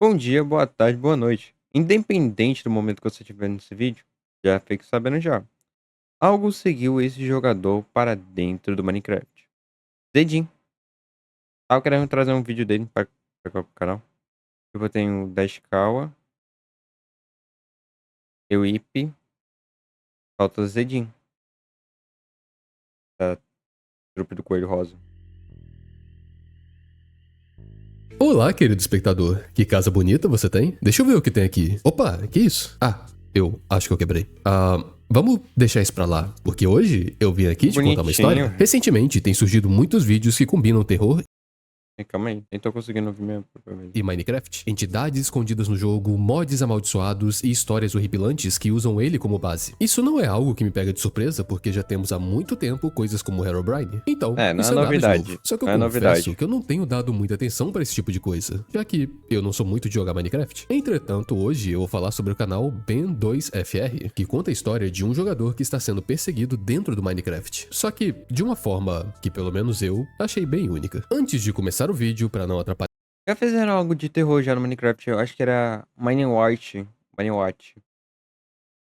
Bom dia, boa tarde, boa noite. Independente do momento que você estiver nesse vídeo, já fique sabendo já. Algo seguiu esse jogador para dentro do Minecraft. Zedin. Tava querendo trazer um vídeo dele para o canal. Eu tenho o Dashkawa, Euip, falta o Zedin, da trupe do Coelho Rosa. Olá, querido espectador. Que casa bonita você tem? Deixa eu ver o que tem aqui. Opa, que isso? Ah, eu acho que eu quebrei. Vamos deixar isso pra lá, porque hoje eu vim aqui te contar uma história. Bonitinho. Recentemente tem surgido muitos vídeos que combinam terror Calma aí, nem tô conseguindo ouvir mesmo. e Minecraft, entidades escondidas no jogo, mods amaldiçoados e histórias horripilantes que usam ele como base. Isso não é algo que me pega de surpresa, porque já temos há muito tempo coisas como Herobrine. Então, Não isso é é nada de novidade. novo. Só que eu Não é confesso novidade. que eu não tenho dado muita atenção pra esse tipo de coisa, já que eu não sou muito de jogar Minecraft. Entretanto, hoje eu vou falar sobre o canal Ben2FR, que conta a história de um jogador que está sendo perseguido dentro do Minecraft. Só que de uma forma que pelo menos eu achei bem única. Antes de começar o vídeo, pra não atrapalhar Já fizeram algo de terror já no Minecraft? Eu acho que era Minewatch. Minewatch.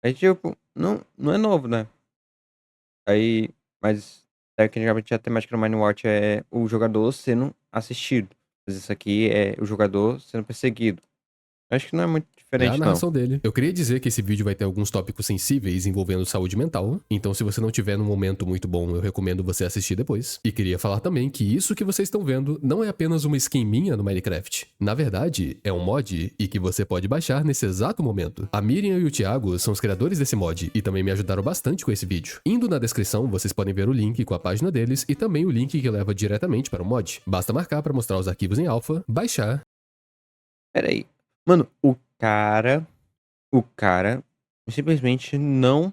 É tipo, não é novo, né? Aí, mas tecnicamente a temática do Minecraft é o jogador sendo assistido. Mas isso aqui é o jogador sendo perseguido. Acho que não é muito a diferente, não. narração dele. Eu queria dizer que esse vídeo vai ter alguns tópicos sensíveis envolvendo saúde mental, então se você não tiver num momento muito bom, eu recomendo você assistir depois. E queria falar também que isso que vocês estão vendo não é apenas uma skin minha no Minecraft. Na verdade, é um mod e que você pode baixar nesse exato momento. A Miriam e o Thiago são os criadores desse mod e também me ajudaram bastante com esse vídeo. Indo na descrição, vocês podem ver o link com a página deles e também o link que leva diretamente para o mod. Basta marcar para mostrar os arquivos em alpha, baixar. Pera aí. Mano, o cara simplesmente não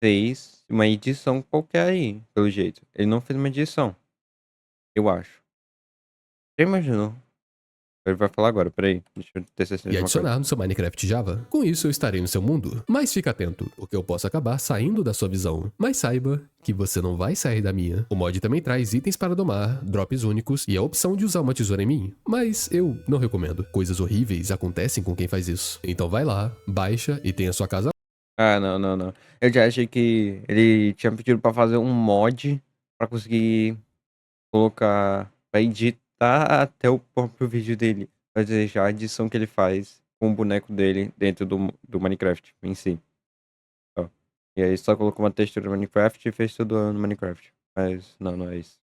fez uma edição qualquer aí, pelo jeito. Ele não fez uma edição, eu acho. Já imaginou? Ele vai falar agora, peraí. Deixa eu ter certeza E de uma coisa. adicionar no seu Minecraft Java. Com isso eu estarei no seu mundo. Mas fica atento, porque eu posso acabar saindo da sua visão. Mas saiba que você não vai sair da minha. O mod também traz itens para domar, drops únicos e a opção de usar uma tesoura em mim. Mas eu não recomendo. Coisas horríveis acontecem com quem faz isso. Então vai lá, baixa e tenha sua casa. Ah, não. Eu já achei que ele tinha pedido pra fazer um mod pra conseguir colocar, pra editar até o próprio vídeo dele. Fazer já a edição que ele faz com o boneco dele dentro do Minecraft em si. Ó. E aí só colocou uma textura no Minecraft e fez tudo no Minecraft. Mas não é isso.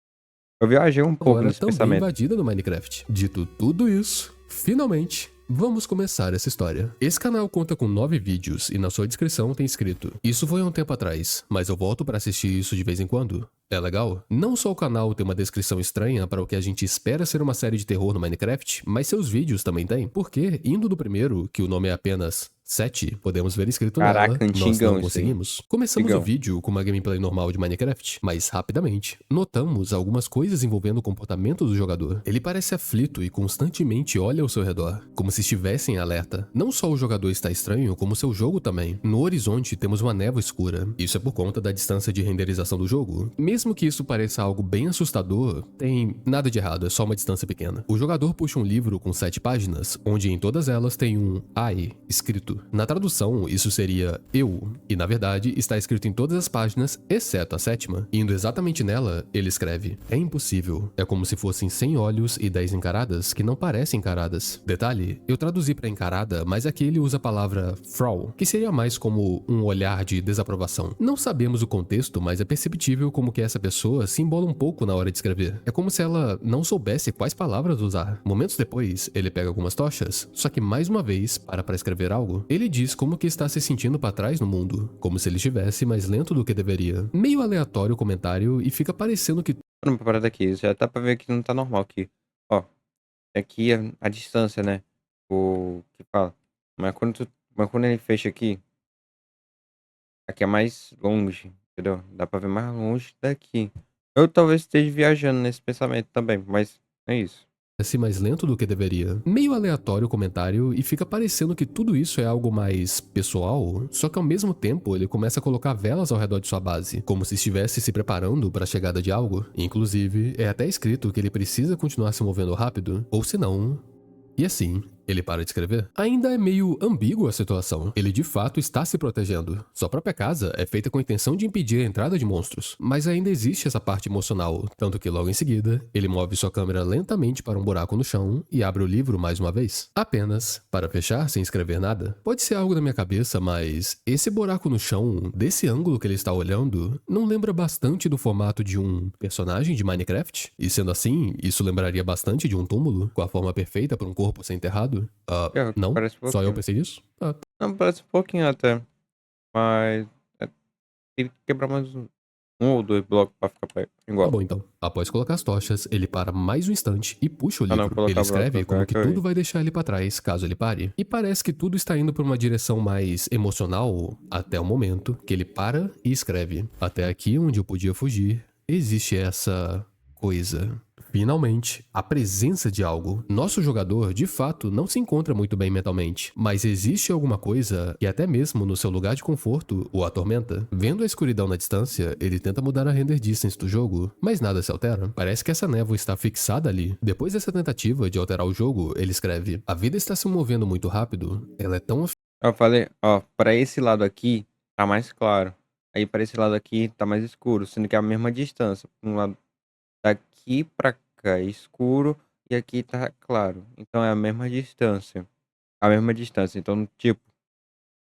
Eu viajei um pouco Agora nesse também pensamento. invadida no Minecraft. Dito tudo isso, finalmente, vamos começar essa história. Esse canal conta com 9 vídeos e na sua descrição tem escrito: isso foi um tempo atrás, mas eu volto para assistir isso de vez em quando. É legal? Não só o canal tem uma descrição estranha para o que a gente espera ser uma série de terror no Minecraft, mas seus vídeos também têm. Porque, indo do primeiro, que o nome é apenas 7, podemos ver escrito Caraca, nela, nós não antigão isso aí. conseguimos. Começamos o vídeo com uma gameplay normal de Minecraft, mas rapidamente notamos algumas coisas envolvendo o comportamento do jogador. Ele parece aflito e constantemente olha ao seu redor, como se estivesse em alerta. Não só o jogador está estranho, como seu jogo também. No horizonte temos uma névoa escura. Isso é por conta da distância de renderização do jogo. Mesmo que isso pareça algo bem assustador, tem nada de errado, é só uma distância pequena. O jogador puxa um livro com 7 páginas, onde em todas elas tem um I escrito. Na tradução, isso seria eu, e na verdade está escrito em todas as páginas, exceto a 7ª. Indo exatamente nela, ele escreve: é impossível. É como se fossem 100 olhos e 10 encaradas que não parecem encaradas. Detalhe, eu traduzi para encarada, mas aqui ele usa a palavra Frau, que seria mais como um olhar de desaprovação. Não sabemos o contexto, mas é perceptível como que essa pessoa se embola um pouco na hora de escrever. É como se ela não soubesse quais palavras usar. Momentos depois, ele pega algumas tochas, só que mais uma vez, para escrever algo, ele diz como que está se sentindo para trás no mundo, como se ele estivesse mais lento do que deveria. Meio aleatório o comentário e fica parecendo que Uma parada aqui, já dá pra ver que não tá normal aqui. Ó, aqui a distância, né? O que fala. Mas quando ele fecha aqui é mais longe, entendeu? Dá pra ver mais longe daqui. Eu talvez esteja viajando nesse pensamento também, mas é isso. parece mais lento do que deveria. Meio aleatório o comentário e fica parecendo que tudo isso é algo mais pessoal, só que ao mesmo tempo ele começa a colocar velas ao redor de sua base, como se estivesse se preparando para a chegada de algo. Inclusive, é até escrito que ele precisa continuar se movendo rápido, ou senão... E assim, Ele para de escrever? Ainda é meio ambígua a situação. Ele de fato está se protegendo. Sua própria casa é feita com a intenção de impedir a entrada de monstros. Mas ainda existe essa parte emocional, tanto que logo em seguida, ele move sua câmera lentamente para um buraco no chão e abre o livro mais uma vez. Apenas para fechar sem escrever nada. Pode ser algo da minha cabeça, mas esse buraco no chão, desse ângulo que ele está olhando, não lembra bastante do formato de um personagem de Minecraft? E sendo assim, isso lembraria bastante de um túmulo, com a forma perfeita para um corpo ser enterrado? Não? Parece um Só eu pouquinho. pensei nisso? Não, parece um pouquinho até. Mas tem que quebrar mais um ou dois blocos pra ficar Tá igual. bom então. Após colocar as tochas, ele para mais um instante e puxa o Ah, não, livro. colocar Ele escreve bloco como pra que cá que eu tudo vi. vai deixar ele pra trás, caso ele pare. E parece que tudo está indo por uma direção mais emocional até o momento que ele para e escreve. Até aqui onde eu podia fugir, existe essa coisa. Finalmente, a presença de algo. Nosso jogador, de fato, não se encontra muito bem mentalmente, mas existe alguma coisa que até mesmo no seu lugar de conforto o atormenta. Vendo a escuridão na distância, ele tenta mudar a render distance do jogo, mas nada se altera. Parece que essa névoa está fixada ali. Depois dessa tentativa de alterar o jogo, ele escreve: a vida está se movendo muito rápido, ela é tão Eu falei, ó, pra esse lado aqui tá mais claro. Aí pra esse lado aqui tá mais escuro, sendo que é a mesma distância. Um lado daqui pra cá é escuro e aqui tá claro. Então é a mesma distância. A mesma distância. Então, tipo,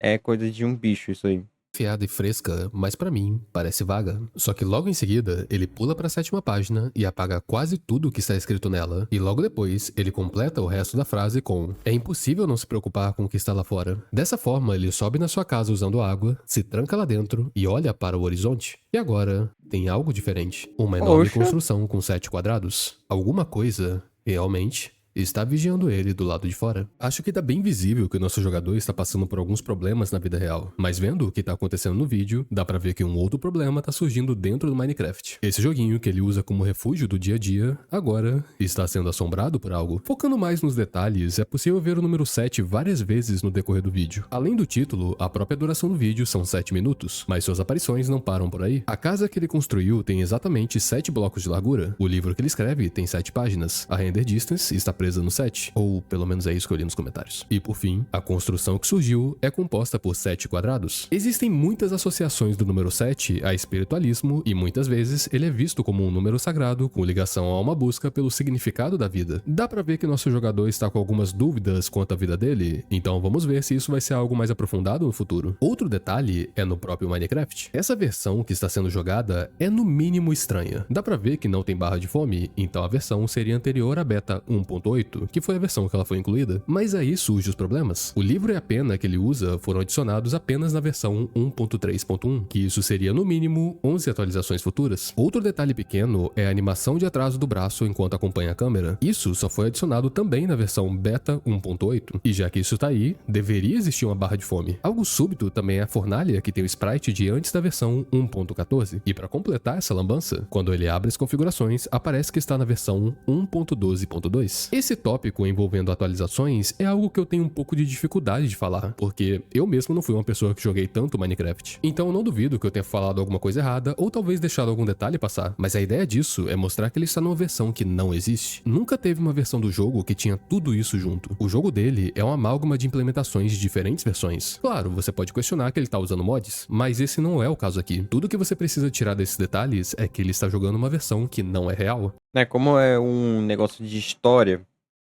é coisa de um bicho isso aí. afiada e fresca, mas pra mim parece vaga. Só que logo em seguida, ele pula pra 7ª página e apaga quase tudo que está escrito nela. E logo depois, ele completa o resto da frase com: é impossível não se preocupar com o que está lá fora. Dessa forma, ele sobe na sua casa usando água, se tranca lá dentro e olha para o horizonte. E agora, tem algo diferente. Uma enorme Poxa, construção com 7 quadrados. Alguma coisa, realmente, está vigiando ele do lado de fora. Acho que tá bem visível que o nosso jogador está passando por alguns problemas na vida real, mas vendo o que tá acontecendo no vídeo, dá pra ver que um outro problema tá surgindo dentro do Minecraft. Esse joguinho que ele usa como refúgio do dia a dia, agora está sendo assombrado por algo. Focando mais nos detalhes, é possível ver o número 7 várias vezes no decorrer do vídeo. Além do título, a própria duração do vídeo são 7 minutos, mas suas aparições não param por aí. A casa que ele construiu tem exatamente 7 blocos de largura, o livro que ele escreve tem 7 páginas, a render distance está presa no 7, ou pelo menos é isso que eu li nos comentários. E por fim, a construção que surgiu é composta por 7 quadrados. Existem muitas associações do número 7 a espiritualismo e muitas vezes ele é visto como um número sagrado com ligação a uma busca pelo significado da vida. Dá pra ver que nosso jogador está com algumas dúvidas quanto à vida dele, então vamos ver se isso vai ser algo mais aprofundado no futuro. Outro detalhe é no próprio Minecraft. Essa versão que está sendo jogada é no mínimo estranha. Dá pra ver que não tem barra de fome, então a versão seria anterior à beta 1.8, que foi a versão que ela foi incluída. Mas aí surgem os problemas. O livro e a pena que ele usa foram adicionados apenas na versão 1.3.1, que isso seria no mínimo 11 atualizações futuras. Outro detalhe pequeno é a animação de atraso do braço enquanto acompanha a câmera. Isso só foi adicionado também na versão beta 1.8, e já que isso tá aí, deveria existir uma barra de fome. Algo súbito também é a fornalha que tem o sprite de antes da versão 1.14, e para completar essa lambança, quando ele abre as configurações, aparece que está na versão 1.12.2. Esse tópico envolvendo atualizações é algo que eu tenho um pouco de dificuldade de falar, porque eu mesmo não fui uma pessoa que joguei tanto Minecraft. Então eu não duvido que eu tenha falado alguma coisa errada ou talvez deixado algum detalhe passar, mas a ideia disso é mostrar que ele está numa versão que não existe. Nunca teve uma versão do jogo que tinha tudo isso junto. O jogo dele é uma amálgama de implementações de diferentes versões. Claro, você pode questionar que ele está usando mods, mas esse não é o caso aqui. Tudo que você precisa tirar desses detalhes é que ele está jogando uma versão que não é real. né, como é um negócio de história,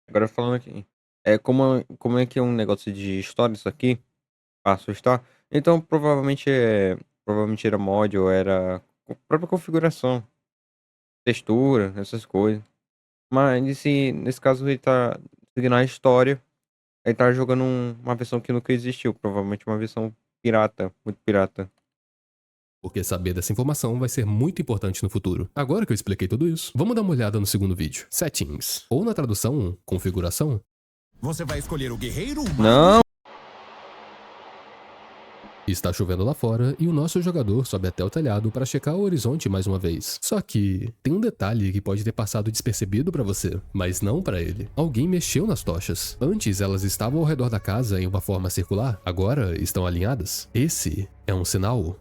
agora falando aqui, como é que é um negócio de história isso aqui, pra assustar, então provavelmente era mod ou era própria configuração, textura, essas coisas. Mas nesse caso ele tá seguindo a história, ele tá jogando uma versão que nunca existiu, provavelmente uma versão pirata, muito pirata. Porque saber dessa informação vai ser muito importante no futuro. Agora que eu expliquei tudo isso, vamos dar uma olhada no segundo vídeo. Settings. Ou na tradução, configuração. Você vai escolher o guerreiro, o mago? Não! Está chovendo lá fora e o nosso jogador sobe até o telhado para checar o horizonte mais uma vez. Só que tem um detalhe que pode ter passado despercebido para você, mas não para ele. Alguém mexeu nas tochas. Antes elas estavam ao redor da casa em uma forma circular, agora estão alinhadas. Esse é um sinal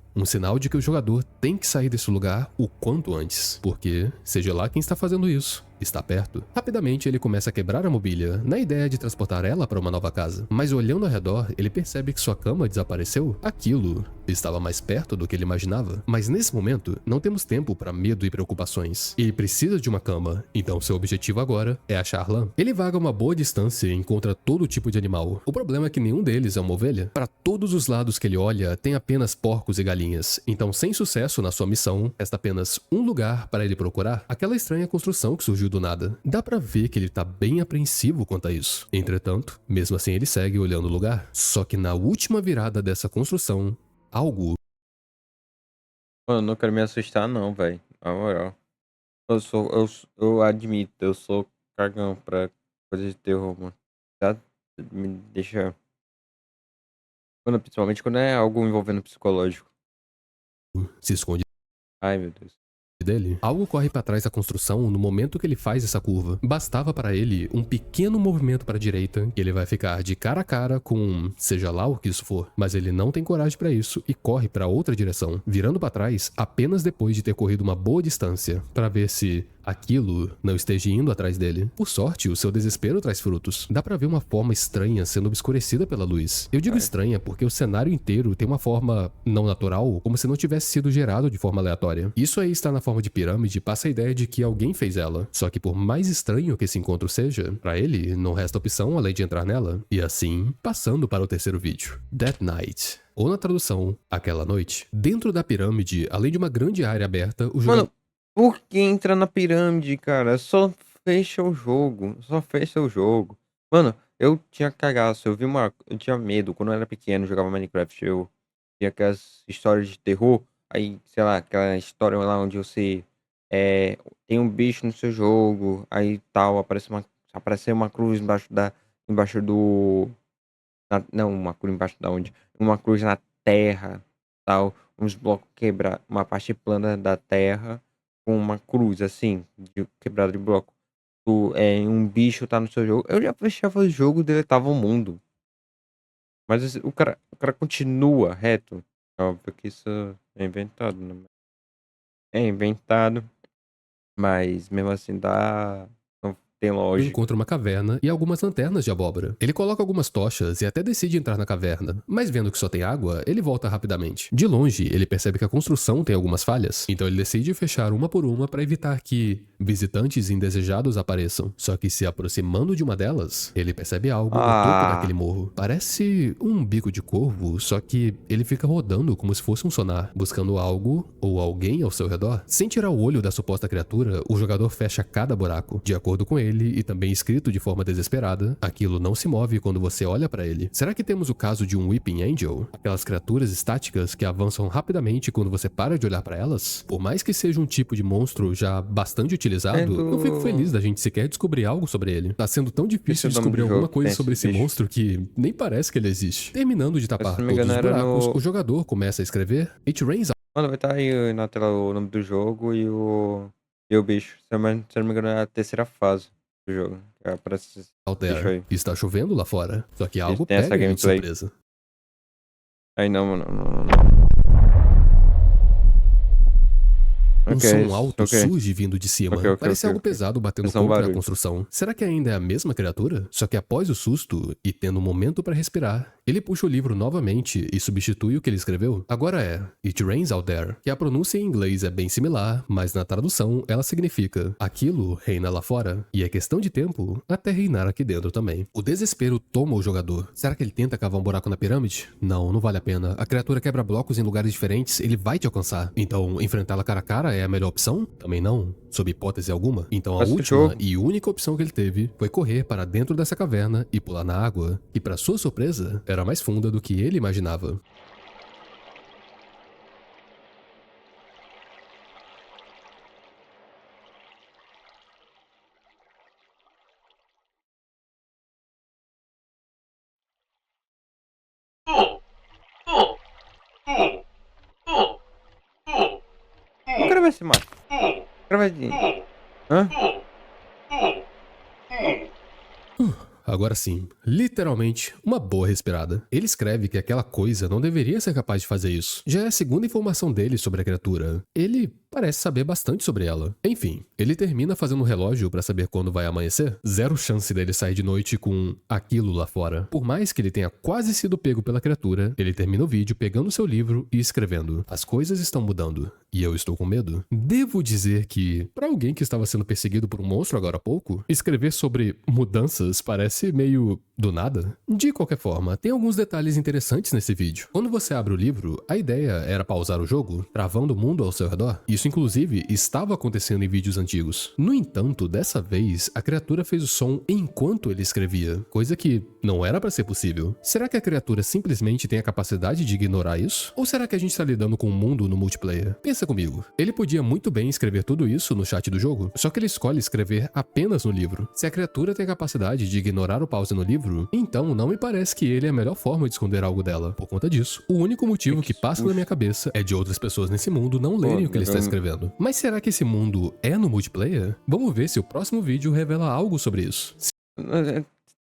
de que o jogador tem que sair desse lugar o quanto antes, porque, seja lá quem está fazendo isso, está perto. Rapidamente ele começa a quebrar a mobília, na ideia de transportar ela para uma nova casa. Mas olhando ao redor, ele percebe que sua cama desapareceu. Aquilo estava mais perto do que ele imaginava. Mas nesse momento, não temos tempo para medo e preocupações. Ele precisa de uma cama, então seu objetivo agora é achar lã. Ele vaga uma boa distância e encontra todo tipo de animal. O problema é que nenhum deles é uma ovelha. Para todos os lados que ele olha, tem apenas porcos e galinhas. Então, sem sucesso na sua missão, resta apenas um lugar para ele procurar. Aquela estranha construção que surgiu do nada. Dá pra ver que ele tá bem apreensivo quanto a isso. Entretanto, mesmo assim ele segue olhando o lugar. Só que na última virada dessa construção, algo... Mano, não quero me assustar não, velho. Na moral. Eu admito, eu sou cagão pra coisa de terror, mano. Tá? Me deixa... Principalmente quando é algo envolvendo psicológico. se esconde Ai, meu Deus. dele. Algo corre para trás da construção no momento que ele faz essa curva. Bastava para ele um pequeno movimento para a direita que ele vai ficar de cara a cara com seja lá o que isso for. Mas ele não tem coragem para isso e corre para outra direção, virando para trás apenas depois de ter corrido uma boa distância para ver se aquilo não esteja indo atrás dele. Por sorte, o seu desespero traz frutos. Dá pra ver uma forma estranha sendo obscurecida pela luz. Eu digo estranha porque o cenário inteiro tem uma forma não natural, como se não tivesse sido gerado de forma aleatória. Isso aí está na forma de pirâmide e passa a ideia de que alguém fez ela. Só que por mais estranho que esse encontro seja, pra ele não resta opção além de entrar nela. E assim, passando para o terceiro vídeo. That Night. Ou na tradução, aquela noite. Dentro da pirâmide, além de uma grande área aberta, o jogador... Mano, por que entra na pirâmide, cara? Só fecha o jogo. Só fecha o jogo. Mano, eu tinha cagaço. Eu tinha medo. Quando eu era pequeno, jogava Minecraft. Eu tinha aquelas histórias de terror. Aí, sei lá, aquela história lá onde você tem um bicho no seu jogo. Aí tal, apareceu uma cruz embaixo do. Não, uma cruz embaixo da onde? Uma cruz na terra, tal. Uns blocos quebrar, uma parte plana da terra com uma cruz, assim, quebrada de bloco. Um bicho tá no seu jogo. Eu já fechava o jogo e deletava o mundo. Mas assim, o cara continua reto. Óbvio que isso é inventado, né? É inventado, mas mesmo assim não tem lógica. encontra uma caverna e algumas lanternas de abóbora. Ele coloca algumas tochas e até decide entrar na caverna, mas vendo que só tem água, ele volta rapidamente. De longe, ele percebe que a construção tem algumas falhas, então ele decide fechar uma por uma para evitar que visitantes indesejados apareçam. Só que se aproximando de uma delas, ele percebe algo no topo daquele morro. Parece um bico de corvo, só que ele fica rodando como se fosse um sonar, buscando algo ou alguém ao seu redor. Sem tirar o olho da suposta criatura, o jogador fecha cada buraco. De acordo com ele, e também escrito de forma desesperada, aquilo não se move quando você olha pra ele. Será que temos o caso de um Weeping Angel? Aquelas criaturas estáticas que avançam rapidamente quando você para de olhar pra elas? Por mais que seja um tipo de monstro já bastante utilizado, eu fico feliz da gente sequer descobrir algo sobre ele. Tá sendo tão difícil descobrir alguma coisa sobre esse monstro que nem parece que ele existe. Terminando de tapar todos os buracos, o jogador começa a escrever It Rains. Mano, vai estar aí na tela o nome do jogo e o bicho. Se eu não me engano, é a terceira fase do jogo. Aparece Out there. Está chovendo lá fora. Só que algo tem essa pega ele de gameplay. surpresa. Aí não, mano. Um som alto surge vindo de cima. Parece algo pesado batendo contra a construção. Será que ainda é a mesma criatura? Só que após o susto, e tendo um momento para respirar, ele puxa o livro novamente e substitui o que ele escreveu. Agora é It Rains Out There, que a pronúncia em inglês é bem similar, mas na tradução ela significa aquilo reina lá fora, e é questão de tempo até reinar aqui dentro também. O desespero toma o jogador. Será que ele tenta cavar um buraco na pirâmide? Não, não vale a pena. A criatura quebra blocos em lugares diferentes, ele vai te alcançar. Então, enfrentá-la cara a cara é a melhor opção? Também não, sob hipótese alguma. Então a última e única opção que ele teve foi correr para dentro dessa caverna e pular na água, que para sua surpresa, era mais funda do que ele imaginava. O cara vai se matar. O cara vai... Hã? Agora sim, literalmente, uma boa respirada. Ele escreve que aquela coisa não deveria ser capaz de fazer isso. Já é a segunda informação dele sobre a criatura. Ele parece saber bastante sobre ela. Enfim, ele termina fazendo um relógio pra saber quando vai amanhecer. Zero chance dele sair de noite com aquilo lá fora. Por mais que ele tenha quase sido pego pela criatura, ele termina o vídeo pegando seu livro e escrevendo: as coisas estão mudando e eu estou com medo. Devo dizer que, pra alguém que estava sendo perseguido por um monstro agora há pouco, escrever sobre mudanças parece meio do nada. De qualquer forma, tem alguns detalhes interessantes nesse vídeo. Quando você abre o livro, a ideia era pausar o jogo, travando o mundo ao seu redor. Isso inclusive estava acontecendo em vídeos antigos. No entanto, dessa vez, a criatura fez o som enquanto ele escrevia, coisa que não era pra ser possível. Será que a criatura simplesmente tem a capacidade de ignorar isso? Ou será que a gente está lidando com um mundo no multiplayer? Pensa comigo. Ele podia muito bem escrever tudo isso no chat do jogo, só que ele escolhe escrever apenas no livro. Se a criatura tem a capacidade de ignorar o pause no livro, então não me parece que ele é a melhor forma de esconder algo dela. Por conta disso, o único motivo que passa na minha cabeça é de outras pessoas nesse mundo não lerem o que ele está escrevendo. Mas será que esse mundo é no multiplayer? Vamos ver se o próximo vídeo revela algo sobre isso.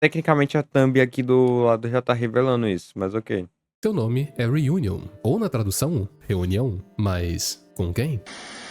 Tecnicamente a thumb aqui do lado já tá revelando isso, mas ok. Seu nome é Reunion, ou na tradução, reunião, mas com quem?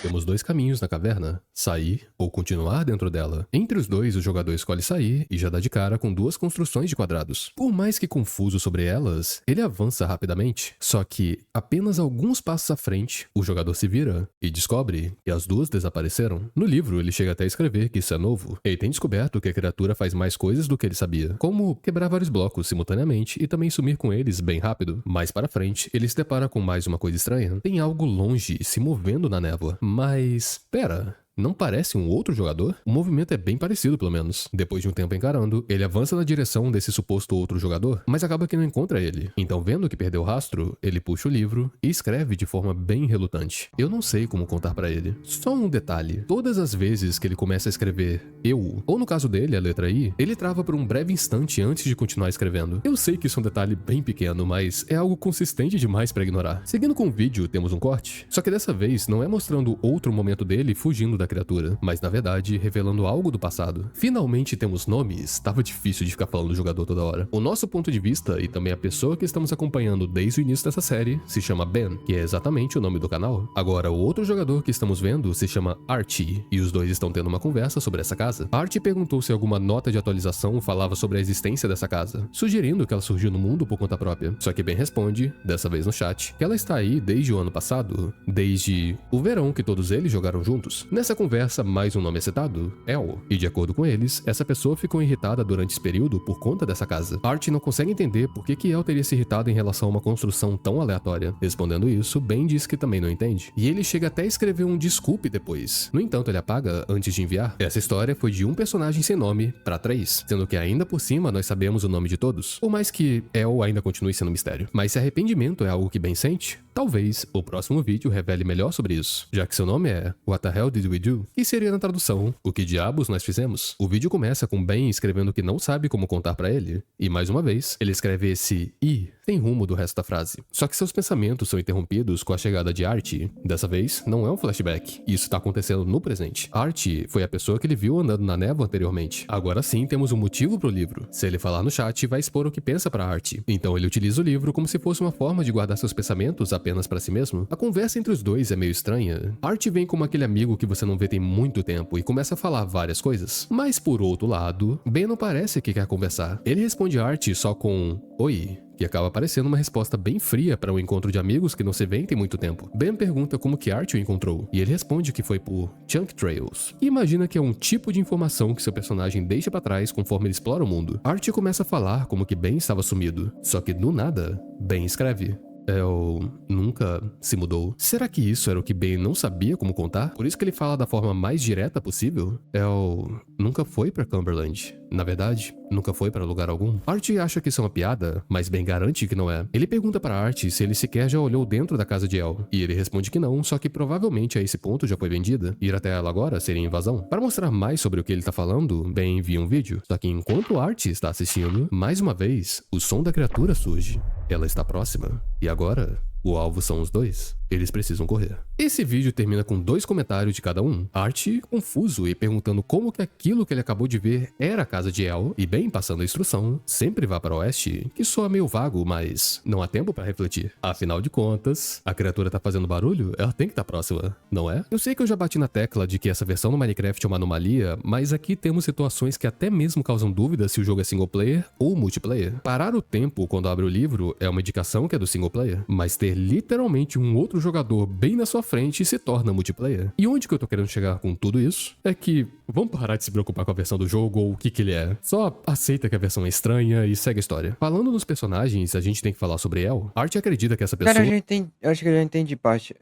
Temos dois caminhos na caverna, sair ou continuar dentro dela. Entre os dois, o jogador escolhe sair e já dá de cara com duas construções de quadrados. Por mais que confuso sobre elas, ele avança rapidamente, só que apenas alguns passos à frente, o jogador se vira e descobre que as duas desapareceram. No livro, ele chega até a escrever que isso é novo. Ele tem descoberto que a criatura faz mais coisas do que ele sabia, como quebrar vários blocos simultaneamente e também sumir com eles bem rápido. Mais para frente, ele se depara com mais uma coisa estranha. Tem algo longe se movendo na névoa. Mas, pera, não parece um outro jogador? O movimento é bem parecido, pelo menos. Depois de um tempo encarando, ele avança na direção desse suposto outro jogador, mas acaba que não encontra ele. Então, vendo que perdeu o rastro, ele puxa o livro e escreve de forma bem relutante. Eu não sei como contar pra ele. Só um detalhe. Todas as vezes que ele começa a escrever eu, ou no caso dele, a letra I, ele trava por um breve instante antes de continuar escrevendo. Eu sei que isso é um detalhe bem pequeno, mas é algo consistente demais pra ignorar. Seguindo com o vídeo, temos um corte. Só que dessa vez, não é mostrando outro momento dele fugindo da criatura, mas na verdade revelando algo do passado. Finalmente temos nomes, tava difícil de ficar falando do jogador toda hora. O nosso ponto de vista e também a pessoa que estamos acompanhando desde o início dessa série se chama Ben, que é exatamente o nome do canal. Agora, o outro jogador que estamos vendo se chama Archie, e os dois estão tendo uma conversa sobre essa casa. Archie perguntou se alguma nota de atualização falava sobre a existência dessa casa, sugerindo que ela surgiu no mundo por conta própria. Só que Ben responde, dessa vez no chat, que ela está aí desde o ano passado, desde o verão que todos eles jogaram juntos. Nessa conversa, mais um nome é citado, El, e de acordo com eles, essa pessoa ficou irritada durante esse período por conta dessa casa. Archie não consegue entender por que El teria se irritado em relação a uma construção tão aleatória. Respondendo isso, Ben diz que também não entende, e ele chega até a escrever um desculpe depois. No entanto, ele apaga antes de enviar. Essa história foi de um personagem sem nome para 3, sendo que ainda por cima nós sabemos o nome de todos, por mais que El ainda continue sendo mistério. Mas se arrependimento é algo que Ben sente, talvez o próximo vídeo revele melhor sobre isso, já que seu nome é What the Hell Did We Do? Que seria na tradução, o que diabos nós fizemos? O vídeo começa com Ben escrevendo que não sabe como contar pra ele, e mais uma vez, ele escreve esse I sem rumo do resto da frase. Só que seus pensamentos são interrompidos com a chegada de Archie. Dessa vez, não é um flashback, isso tá acontecendo no presente. Archie foi a pessoa que ele viu andando na névoa anteriormente. Agora sim, temos um motivo pro livro. Se ele falar no chat, vai expor o que pensa pra Archie. Então ele utiliza o livro como se fosse uma forma de guardar seus pensamentos apenas pra si mesmo. A conversa entre os dois é meio estranha. Archie vem como aquele amigo que você não vê tem muito tempo e começa a falar várias coisas. Mas por outro lado, Ben não parece que quer conversar. Ele responde a Archie só com oi, que acaba parecendo uma resposta bem fria para um encontro de amigos que não se vêem tem muito tempo. Ben pergunta como que Archie o encontrou, e ele responde que foi por Chunk Trails. E imagina que é um tipo de informação que seu personagem deixa para trás conforme ele explora o mundo. Archie começa a falar como que Ben estava sumido, só que do nada, Ben escreve: El nunca se mudou. Será que isso era o que Ben não sabia como contar? Por isso que ele fala da forma mais direta possível? El nunca foi pra Cumberland. Na verdade, nunca foi pra lugar algum. Archie acha que isso é uma piada, mas Ben garante que não é. Ele pergunta para Archie se ele sequer já olhou dentro da casa de El, e ele responde que não, só que provavelmente a esse ponto já foi vendida. Ir até ela agora seria invasão. Para mostrar mais sobre o que ele tá falando, Ben envia um vídeo. Só que enquanto Archie está assistindo, mais uma vez, o som da criatura surge. Ela está próxima. E agora, o alvo são os dois. Eles precisam correr. Esse vídeo termina com 2 comentários de cada um. Art confuso e perguntando como que aquilo que ele acabou de ver era a casa de El, e bem passando a instrução, sempre vá para o oeste, que soa meio vago, mas não há tempo para refletir. Afinal de contas, a criatura tá fazendo barulho, ela tem que estar próxima, não é? Eu sei que eu já bati na tecla de que essa versão do Minecraft é uma anomalia, mas aqui temos situações que até mesmo causam dúvida se o jogo é single player ou multiplayer. Parar o tempo quando abre o livro é uma indicação que é do single player, mas ter literalmente um outro jogador bem na sua frente se torna multiplayer. E onde que eu tô querendo chegar com tudo isso? É que vamos parar de se preocupar com a versão do jogo ou o que ele é. Só aceita que a versão é estranha e segue a história. Falando nos personagens, a gente tem que falar sobre El. Art acredita que essa pessoa... Cara, eu acho que eu já entendi parte.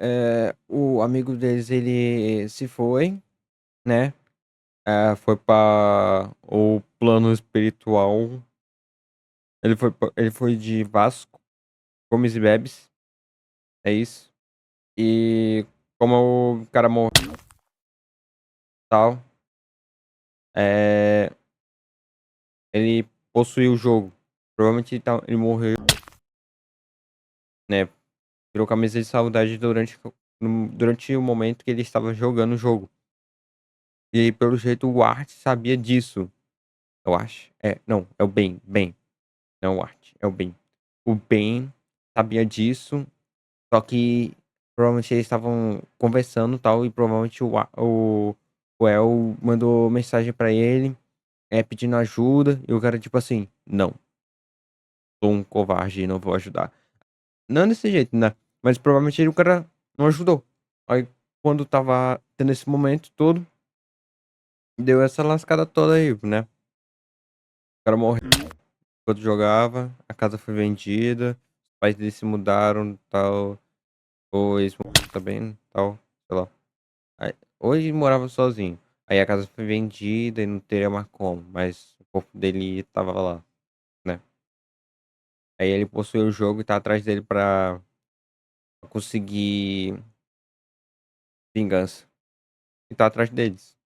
O amigo deles, ele se foi, né? Foi para o plano espiritual. Ele foi de Vasco, comes e bebes. É isso. E como o cara morreu e tal, é, ele possuiu o jogo. Provavelmente ele morreu, né? Virou camisa de saudade durante o momento que ele estava jogando o jogo. E aí, pelo jeito, o Art sabia disso. Eu acho. Não, é o Ben. Não é o Art, é o Ben. O Ben sabia disso, só que provavelmente eles estavam conversando e tal, e provavelmente o El mandou mensagem pra ele, pedindo ajuda, e o cara, tipo assim, não, sou um covarde e não vou ajudar. Não desse jeito, né? Mas provavelmente o cara não ajudou. Aí, quando tava tendo esse momento todo, deu essa lascada toda aí, né? O cara morreu enquanto jogava, a casa foi vendida, os pais dele se mudaram, tal, ou eles morreram também, tal, sei lá. Aí, ou ele morava sozinho. Aí a casa foi vendida e não teria mais como, mas o corpo dele tava lá, né? Aí ele possuiu o jogo e tá atrás dele pra conseguir vingança. E tá atrás deles.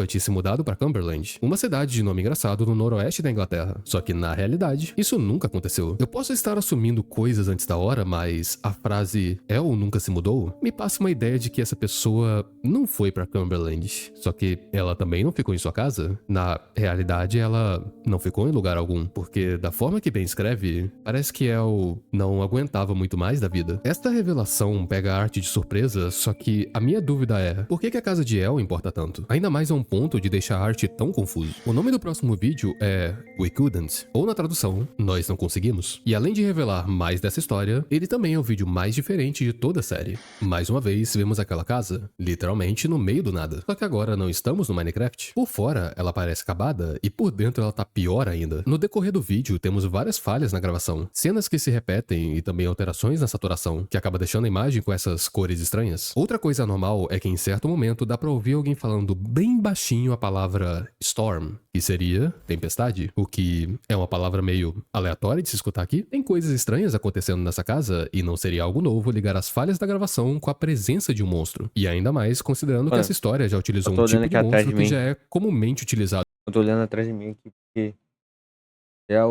tinha se mudado para Cumberland, uma cidade de nome engraçado no noroeste da Inglaterra. Só que na realidade, isso nunca aconteceu. Eu posso estar assumindo coisas antes da hora, mas a frase El nunca se mudou me passa uma ideia de que essa pessoa não foi para Cumberland. Só que ela também não ficou em sua casa. Na realidade, ela não ficou em lugar algum, porque da forma que Ben escreve, parece que El não aguentava muito mais da vida. Esta revelação pega a arte de surpresa, só que a minha dúvida é, por que a casa de El importa tanto? Ainda mais a um ponto de deixar a arte tão confuso. O nome do próximo vídeo é We Couldn't, ou na tradução, Nós Não Conseguimos. E além de revelar mais dessa história, ele também é o vídeo mais diferente de toda a série. Mais uma vez, vemos aquela casa, literalmente no meio do nada. Só que agora não estamos no Minecraft. Por fora, ela parece acabada, e por dentro ela tá pior ainda. No decorrer do vídeo, temos várias falhas na gravação, cenas que se repetem e também alterações na saturação, que acaba deixando a imagem com essas cores estranhas. Outra coisa anormal é que em certo momento dá pra ouvir alguém falando bem baixinho a palavra storm, que seria tempestade, o que é uma palavra meio aleatória de se escutar aqui. Tem coisas estranhas acontecendo nessa casa e não seria algo novo ligar as falhas da gravação com a presença de um monstro. E ainda mais considerando que Olha, essa história já utilizou eu tô um olhando tipo aqui de atrás monstro de que mim. já é comumente utilizado. Eu tô olhando atrás de mim aqui porque.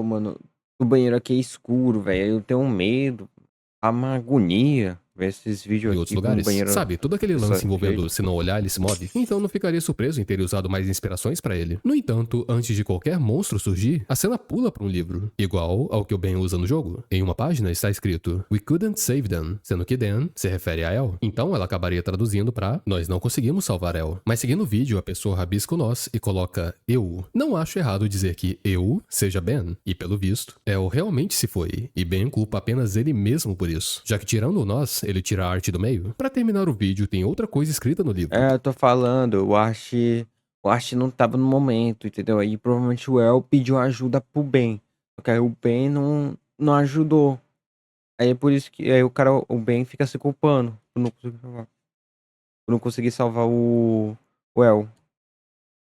Mano, o banheiro aqui é escuro, velho. Eu tenho um medo. Há uma agonia ver esses vídeos Em outros aqui com o lugares. banheiro Sabe, todo aquele desse lance envolvendo jeito. se não olhar ele se move. Então não ficaria surpreso em ter usado mais inspirações pra ele. No entanto, antes de qualquer monstro surgir, a cena pula pra um livro, igual ao que o Ben usa no jogo. Em uma página está escrito We couldn't save them, sendo que them se refere a El. Então ela acabaria traduzindo pra Nós não conseguimos salvar El. Mas seguindo o vídeo, a pessoa rabisca o nós e coloca eu. Não acho errado dizer que eu seja Ben, e pelo visto, El realmente se foi, e Ben culpa apenas ele mesmo por isso, já que tirando o nós, ele tira a arte do meio. Pra terminar o vídeo, tem outra coisa escrita no livro. Eu tô falando, o Ash não tava no momento, entendeu? Aí provavelmente o El pediu ajuda pro Ben. Só que aí o Ben não ajudou. Aí é por isso que aí o Ben fica se culpando por não conseguir salvar o El.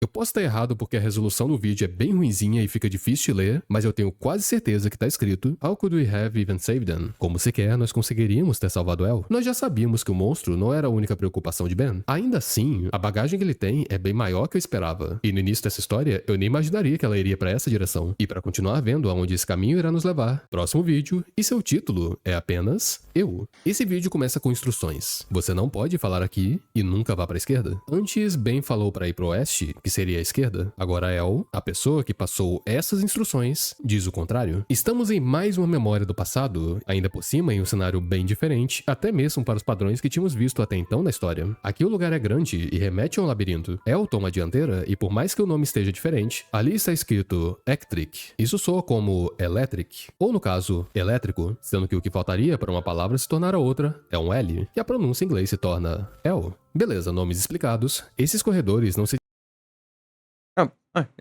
Eu posso estar errado porque a resolução do vídeo é bem ruinzinha e fica difícil de ler, mas eu tenho quase certeza que tá escrito How could we have even saved them? Como sequer nós conseguiríamos ter salvado El? Nós já sabíamos que o monstro não era a única preocupação de Ben. Ainda assim, a bagagem que ele tem é bem maior que eu esperava. E no início dessa história, eu nem imaginaria que ela iria pra essa direção. E pra continuar vendo aonde esse caminho irá nos levar. Próximo vídeo, e seu título é apenas Eu. Esse vídeo começa com instruções. Você não pode falar aqui e nunca vá pra esquerda. Antes, Ben falou pra ir pro oeste, que seria a esquerda. Agora El, a pessoa que passou essas instruções, diz o contrário. Estamos em mais uma memória do passado, ainda por cima em um cenário bem diferente, até mesmo para os padrões que tínhamos visto até então na história. Aqui o lugar é grande e remete a um labirinto. El toma a dianteira e por mais que o nome esteja diferente, ali está escrito Ectric. Isso soa como Electric, ou no caso, elétrico, sendo que o que faltaria para uma palavra se tornar a outra é um L, e a pronúncia em inglês se torna El. Beleza, nomes explicados. Esses corredores não se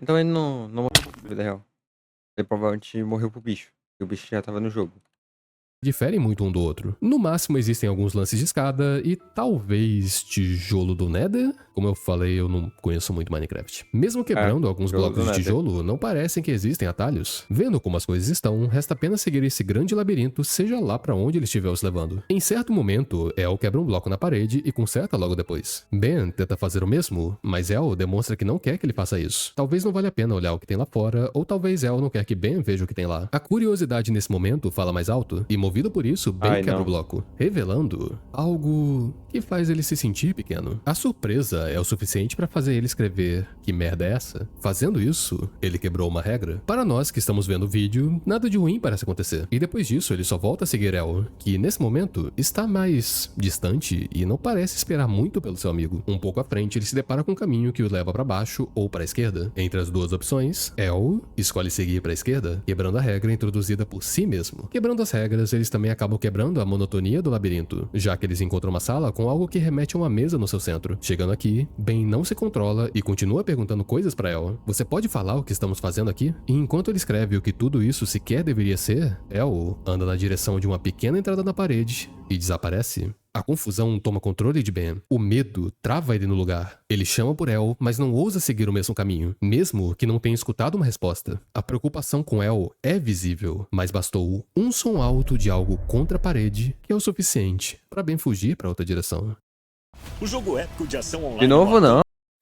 Então ele não morreu na vida real. Ele provavelmente morreu pro bicho. E o bicho já tava no jogo. diferem muito um do outro. No máximo existem alguns lances de escada e talvez tijolo do Nether? Como eu falei, eu não conheço muito Minecraft. Mesmo quebrando alguns tijolo blocos do de Nether. tijolo, não parecem que existem atalhos. Vendo como as coisas estão, resta apenas seguir esse grande labirinto, seja lá pra onde ele estiver os levando. Em certo momento, El quebra um bloco na parede e conserta logo depois. Ben tenta fazer o mesmo, mas El demonstra que não quer que ele faça isso. Talvez não valha a pena olhar o que tem lá fora, ou talvez El não quer que Ben veja o que tem lá. A curiosidade nesse momento fala mais alto, e movido por isso, Ben Ai, quebra não. o bloco, revelando algo que faz ele se sentir pequeno. A surpresa é o suficiente pra fazer ele escrever que merda é essa? Fazendo isso, ele quebrou uma regra. Para nós que estamos vendo o vídeo, nada de ruim parece acontecer. E depois disso, ele só volta a seguir El, que nesse momento está mais distante e não parece esperar muito pelo seu amigo. Um pouco à frente, ele se depara com um caminho que o leva pra baixo ou pra esquerda. Entre as duas opções, El escolhe seguir pra esquerda, quebrando a regra introduzida por si mesmo. Quebrando as regras, eles também acabam quebrando a monotonia do labirinto, já que eles encontram uma sala com algo que remete a uma mesa no seu centro. Chegando aqui, Ben não se controla e continua perguntando coisas pra El. Você pode falar o que estamos fazendo aqui? E enquanto ele escreve o que tudo isso sequer deveria ser, El anda na direção de uma pequena entrada na parede e desaparece. A confusão toma controle de Ben. O medo trava ele no lugar. Ele chama por El, mas não ousa seguir o mesmo caminho, mesmo que não tenha escutado uma resposta. A preocupação com El é visível, mas bastou um som alto de algo contra a parede que é o suficiente para Ben fugir para outra direção. O jogo épico de ação online. De novo, não.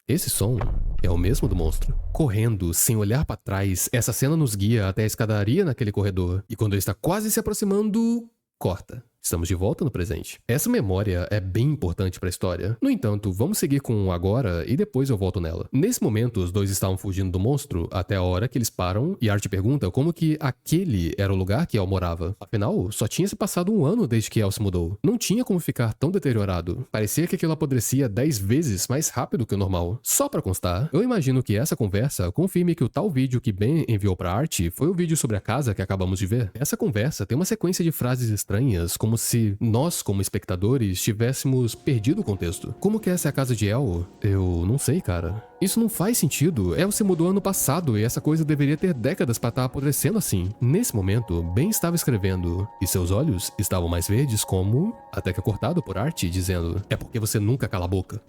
Esse som é o mesmo do monstro. Correndo, sem olhar para trás, essa cena nos guia até a escadaria naquele corredor. E quando ele está quase se aproximando, corta. Estamos de volta no presente. Essa memória é bem importante para a história. No entanto, vamos seguir com o agora e depois eu volto nela. Nesse momento, os dois estavam fugindo do monstro até a hora que eles param e Art pergunta como que aquele era o lugar que El morava. Afinal, só tinha se passado um ano desde que El se mudou. Não tinha como ficar tão deteriorado. Parecia que aquilo apodrecia 10 vezes mais rápido que o normal. Só para constar, eu imagino que essa conversa confirme que o tal vídeo que Ben enviou para Art foi o vídeo sobre a casa que acabamos de ver. Essa conversa tem uma sequência de frases estranhas, como se nós, como espectadores, tivéssemos perdido o contexto. Como que essa é a casa de El? Eu não sei, cara. Isso não faz sentido. El se mudou ano passado e essa coisa deveria ter décadas pra estar apodrecendo assim. Nesse momento, Ben estava escrevendo e seus olhos estavam mais verdes como... Até que é cortado por Art, dizendo: é porque você nunca cala a boca.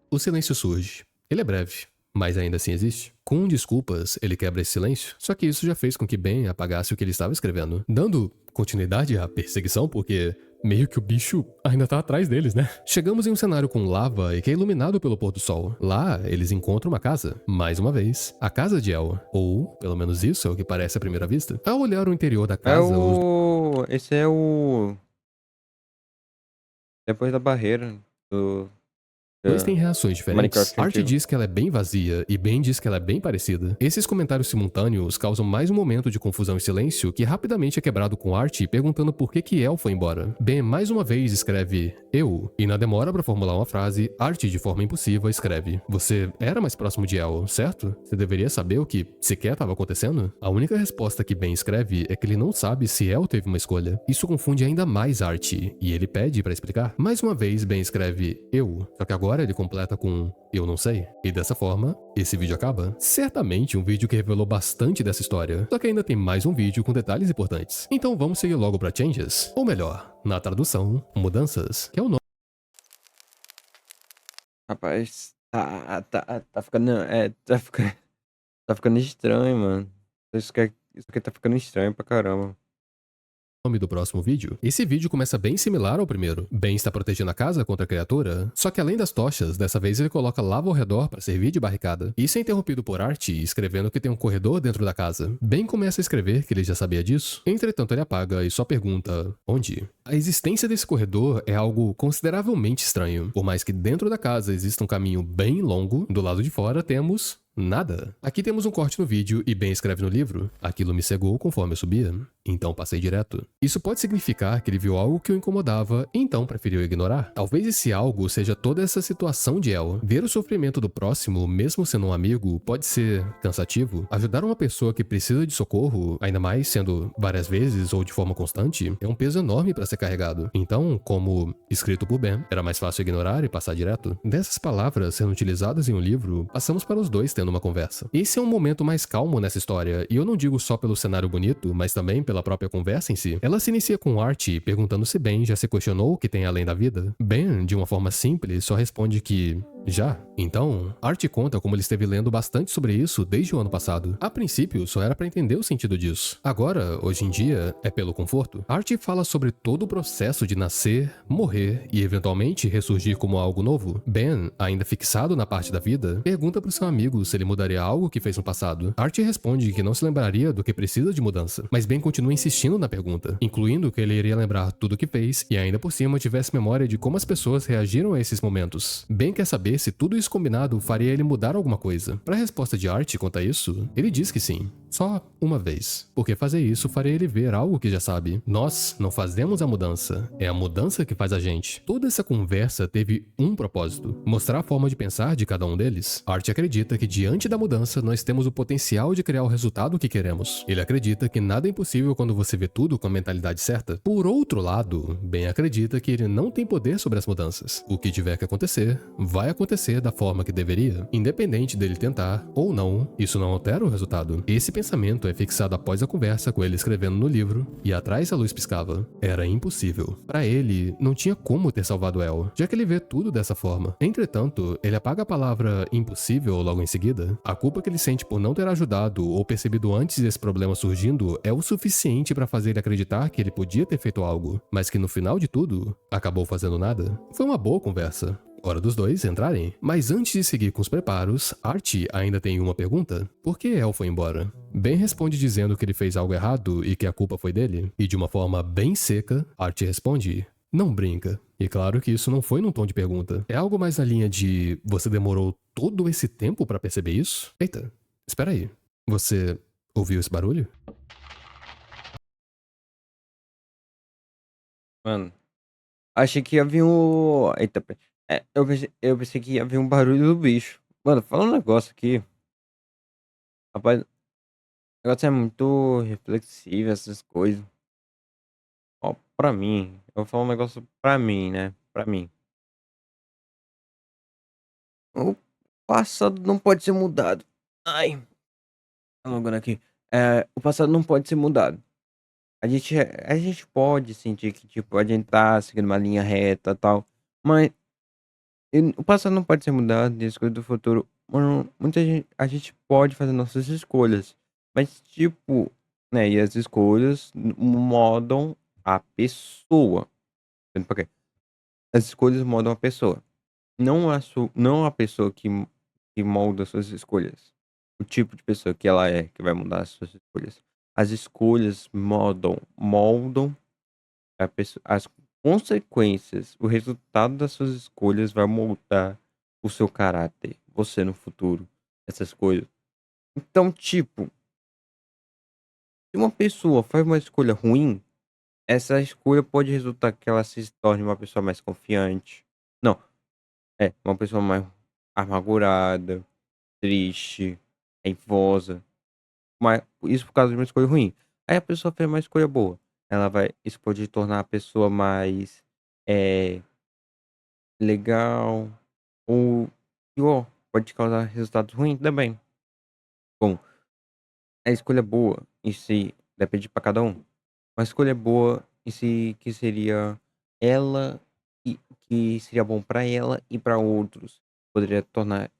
O silêncio surge. Ele é breve, mas ainda assim existe. Com desculpas, ele quebra esse silêncio, só que isso já fez com que Ben apagasse o que ele estava escrevendo, dando continuidade à perseguição, porque meio que o bicho ainda tá atrás deles, né? Chegamos em um cenário com lava e que é iluminado pelo pôr do sol. Lá, eles encontram uma casa. Mais uma vez, a casa de El. Ou, pelo menos isso é o que parece à primeira vista. Ao olhar o interior da casa, Esse é o... Depois da barreira do... dois têm reações diferentes. Minecraft Art antigo. diz que ela é bem vazia e Ben diz que ela é bem parecida. Esses comentários simultâneos causam mais um momento de confusão e silêncio que rapidamente é quebrado com Art perguntando por que El foi embora. Ben mais uma vez escreve eu, e na demora pra formular uma frase, Art de forma impulsiva escreve: você era mais próximo de El, certo? Você deveria saber o que sequer estava acontecendo? A única resposta que Ben escreve é que ele não sabe se El teve uma escolha. Isso confunde ainda mais Art, e ele pede pra explicar. Mais uma vez Ben escreve eu, só que agora ele completa com eu não sei. E dessa forma, esse vídeo acaba. Certamente um vídeo que revelou bastante dessa história, só que ainda tem mais um vídeo com detalhes importantes. Então vamos seguir logo pra Changes, ou melhor, na tradução, Mudanças, que é o nome. Rapaz, Tá ficando, tá ficando estranho, mano. Isso aqui tá ficando estranho pra caramba. Nome do próximo vídeo. Esse vídeo começa bem similar ao primeiro. Ben está protegendo a casa contra a criatura, só que além das tochas, dessa vez ele coloca lava ao redor para servir de barricada. Isso é interrompido por Art escrevendo que tem um corredor dentro da casa. Ben começa a escrever que ele já sabia disso, entretanto ele apaga e só pergunta onde. A existência desse corredor é algo consideravelmente estranho. Por mais que dentro da casa exista um caminho bem longo, do lado de fora temos nada. Aqui temos um corte no vídeo e Ben escreve no livro: aquilo me cegou conforme eu subia, então passei direto. Isso pode significar que ele viu algo que o incomodava, então preferiu ignorar. Talvez esse algo seja toda essa situação de El. Ver o sofrimento do próximo, mesmo sendo um amigo, pode ser cansativo. Ajudar uma pessoa que precisa de socorro, ainda mais sendo várias vezes ou de forma constante, é um peso enorme para ser carregado. Então, como escrito por Ben, era mais fácil ignorar e passar direto. Dessas palavras sendo utilizadas em um livro, passamos para os dois tendo uma conversa. Esse é um momento mais calmo nessa história, e eu não digo só pelo cenário bonito, mas também pela própria conversa em si. Ela se inicia com Art perguntando se Ben já se questionou o que tem além da vida. Ben, de uma forma simples, só responde que já. Então, Art conta como ele esteve lendo bastante sobre isso desde o ano passado. A princípio, só era para entender o sentido disso. Agora, hoje em dia, é pelo conforto. Art fala sobre todo o processo de nascer, morrer e eventualmente ressurgir como algo novo. Ben, ainda fixado na parte da vida, pergunta pro seu amigo se ele mudaria algo que fez no passado. Art responde que não se lembraria do que precisa de mudança, mas Ben continua insistindo na pergunta, incluindo que ele iria lembrar tudo o que fez e ainda por cima tivesse memória de como as pessoas reagiram a esses momentos. Ben quer saber se tudo isso combinado faria ele mudar alguma coisa. Para a resposta de Art quanto a isso, ele diz que sim. Só uma vez. Porque fazer isso faria ele ver algo que já sabe. Nós não fazemos a mudança, é a mudança que faz a gente. Toda essa conversa teve um propósito: mostrar a forma de pensar de cada um deles. Art acredita que diante da mudança nós temos o potencial de criar o resultado que queremos. Ele acredita que nada é impossível quando você vê tudo com a mentalidade certa. Por outro lado, Ben acredita que ele não tem poder sobre as mudanças. O que tiver que acontecer, vai acontecer da forma que deveria. Independente dele tentar ou não, isso não altera o resultado. Esse pensamento é fixado após a conversa com ele escrevendo no livro, e atrás a luz piscava. Era impossível. Para ele, não tinha como ter salvado El, já que ele vê tudo dessa forma. Entretanto, ele apaga a palavra impossível logo em seguida. A culpa que ele sente por não ter ajudado ou percebido antes esse problema surgindo é o suficiente para fazer ele acreditar que ele podia ter feito algo, mas que no final de tudo, acabou fazendo nada. Foi uma boa conversa. Hora dos dois entrarem. Mas antes de seguir com os preparos, Art ainda tem uma pergunta. Por que El foi embora? Ben responde dizendo que ele fez algo errado e que a culpa foi dele. E de uma forma bem seca, Art responde: não brinca. E claro que isso não foi num tom de pergunta. É algo mais na linha de: você demorou todo esse tempo pra perceber isso? Eita, espera aí. Você ouviu esse barulho? Mano, achei que ia vir um. Eita, eu pensei que ia vir um barulho do bicho. Mano, fala um negócio aqui. Rapaz, o negócio é muito reflexivo, essas coisas. Ó, pra mim, eu vou falar um negócio pra mim, né? Pra mim. O passado não pode ser mudado. Ai, tá alongando aqui. O passado não pode ser mudado. A gente pode sentir que, tipo, a gente tá seguindo uma linha reta e tal. Mas o passado não pode ser mudado e as coisas do futuro. Mano, muita gente. A gente pode fazer nossas escolhas. Mas, tipo, né? E as escolhas modam a pessoa. Entende por quê? As escolhas modam a pessoa. Não a pessoa que molda suas escolhas. O tipo de pessoa que ela é que vai mudar as suas escolhas. As escolhas moldam a pessoa, as consequências, o resultado das suas escolhas vai moldar o seu caráter, você no futuro, essas coisas. Então, tipo, se uma pessoa faz uma escolha ruim, essa escolha pode resultar que ela se torne uma pessoa mais confiante. Não, uma pessoa mais amargurada, triste, raivosa. Mas isso por causa de uma escolha ruim. Aí a pessoa fez uma escolha boa. Isso pode tornar a pessoa mais eh, legal ou pior. Pode causar resultados ruins também. Bom, a escolha boa em si depende para cada um. Uma escolha boa em si que seria ela e que seria bom para ela e para outros. poderia tornar,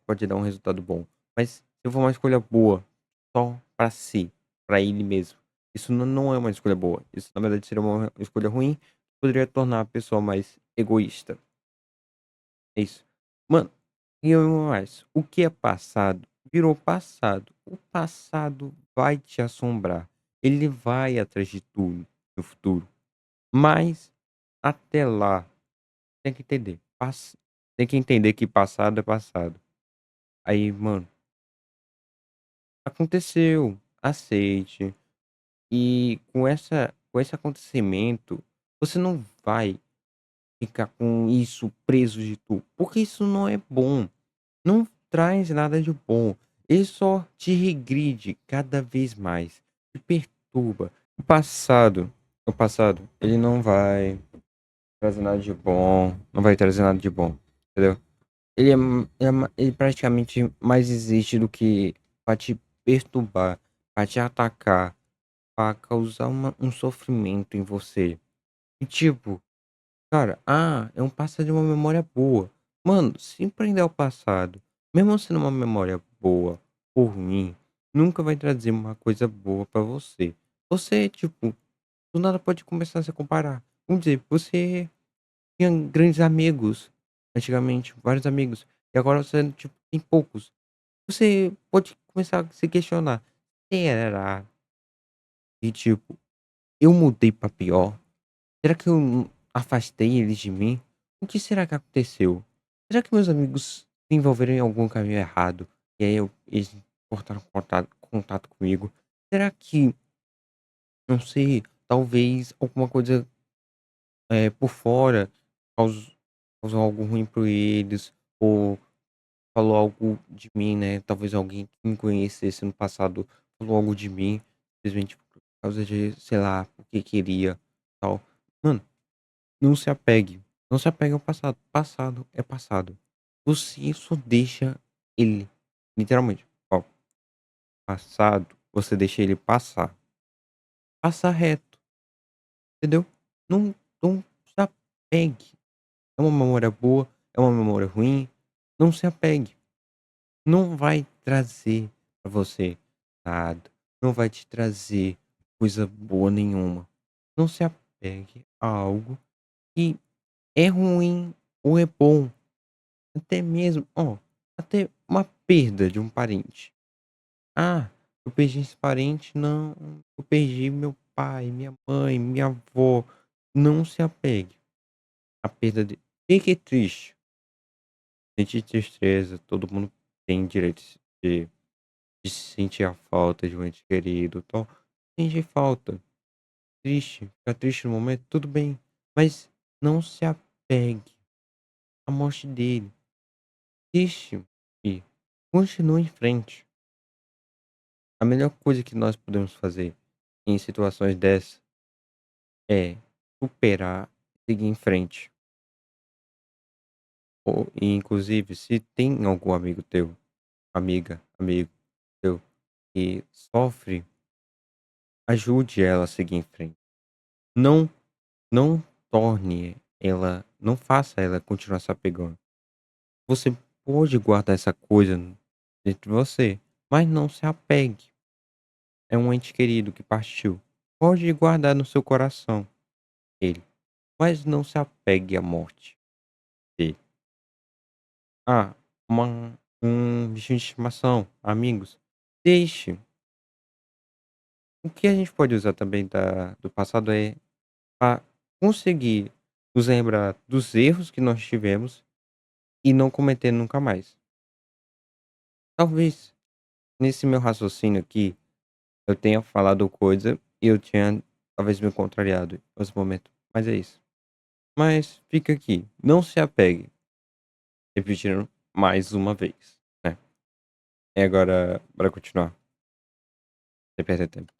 pode dar um resultado bom. Mas se for uma escolha boa só pra si, pra ele mesmo, isso não é uma escolha boa. Isso, na verdade, seria uma escolha ruim, que poderia tornar a pessoa mais egoísta. É isso. Mano, e mais, o que é passado virou passado. O passado vai te assombrar. Ele vai atrás de tudo no futuro. Mas até lá, tem que entender. Tem que entender que passado é passado. Aí, mano, aconteceu. Aceite. E com esse acontecimento, você não vai ficar com isso preso de tu. Porque isso não é bom. Não traz nada de bom. Ele só te regride cada vez mais. Te perturba. O passado, ele não vai trazer nada de bom. Não vai trazer nada de bom. Entendeu? Ele praticamente mais existe do que pra te perturbar, pra te atacar, pra causar um sofrimento em você. E tipo, cara, é um passado de uma memória boa. Mano, se prender ao passado, mesmo sendo uma memória boa ou ruim, nunca vai trazer uma coisa boa pra você. Você, tipo, do nada pode começar a se comparar. Vamos dizer, você tinha grandes amigos, antigamente, vários amigos, e agora você, tipo, tem poucos. Você pode começar a se questionar: será que, tipo, eu mudei pra pior? Será que eu afastei eles de mim? O que será que aconteceu? Será que meus amigos se envolveram em algum caminho errado? E aí eles cortaram contato comigo? Será que, não sei, talvez alguma coisa por fora caus- causou algo ruim por eles? Ou falou algo de mim, né? Talvez alguém que me conhecesse no passado falou algo de mim, simplesmente por causa de, sei lá, porque queria, tal. Mano, não se apegue. Não se apegue ao passado. Passado é passado. Você só deixa ele. Literalmente. Ó, passado, você deixa ele passar. Passar reto. Entendeu? Não se apegue. É uma memória boa, é uma memória ruim. Não se apegue. Não vai trazer pra você nada. Não vai te trazer coisa boa nenhuma. Não se apegue a algo que é ruim ou é bom. Até mesmo, até uma perda de um parente. Eu perdi esse parente, não. Eu perdi meu pai, minha mãe, minha avó. Não se apegue à perda de. Fique triste. Sentir tristeza. Todo mundo tem direito de, de sentir a falta de um ente querido. Tal. Sentir falta. Triste. Ficar triste no momento, tudo bem. Mas não se apegue à morte dele. Triste. E continue em frente. A melhor coisa que nós podemos fazer em situações dessas é superar e seguir em frente. E inclusive, se tem algum amigo teu, amigo teu que sofre, ajude ela a seguir em frente. Não, não torne ela, não faça ela continuar se apegando. Você pode guardar essa coisa dentro de você, mas não se apegue. É um ente querido que partiu. Pode guardar no seu coração ele, mas não se apegue à morte dele. Ah, um bichinho de estimação, amigos. Deixe. O que a gente pode usar também do passado é para conseguir nos lembrar dos erros que nós tivemos e não cometer nunca mais. Talvez nesse meu raciocínio aqui eu tenha falado coisa e eu tinha talvez me contrariado em outros momentos. Mas é isso. Mas fica aqui. Não se apegue. Repetindo mais uma vez, né? E agora, para continuar, sem perder tempo.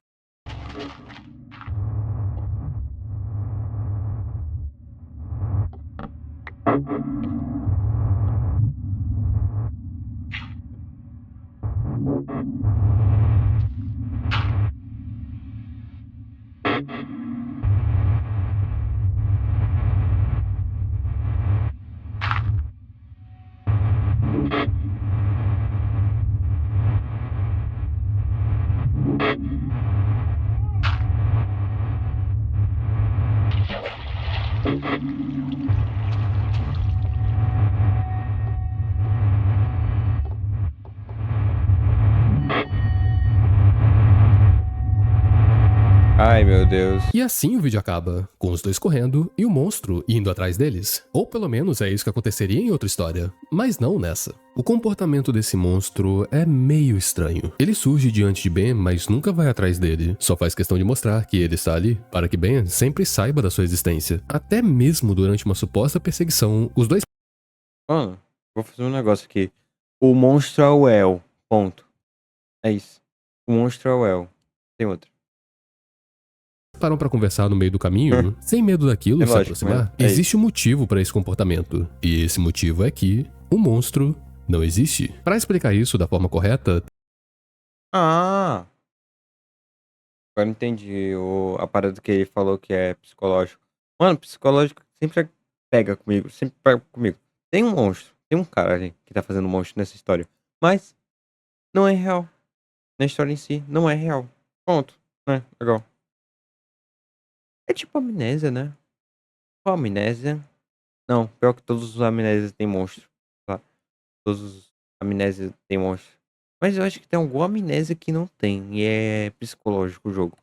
Ai, meu Deus. E assim o vídeo acaba, com os dois correndo e o monstro indo atrás deles. Ou pelo menos é isso que aconteceria em outra história, mas não nessa. O comportamento desse monstro é meio estranho. Ele surge diante de Ben, mas nunca vai atrás dele. Só faz questão de mostrar que ele está ali, para que Ben sempre saiba da sua existência. Até mesmo durante uma suposta perseguição, os dois Mano, vou fazer um negócio aqui. O monstro é o El. Ponto. É isso. O monstro é o El. Tem outro. param pra conversar no meio do caminho, sem medo daquilo É se lógico, aproximar. né? É Existe um motivo pra esse comportamento. E esse motivo é que o monstro não existe. Pra explicar isso da forma correta, Ah! Agora entendi a parada que ele falou que é psicológico. Mano, psicológico sempre pega comigo. Sempre pega comigo. Tem um monstro. Tem um cara ali que tá fazendo monstro nessa história. Mas não é real. Na história em si, não é real. Ponto. Né? Legal. É tipo amnésia, né? Qual amnésia? Não, pior que todos os amnésias tem monstro. Tá? Todos os amnésias tem monstro. Mas eu acho que tem alguma amnésia que não tem. E é psicológico o jogo.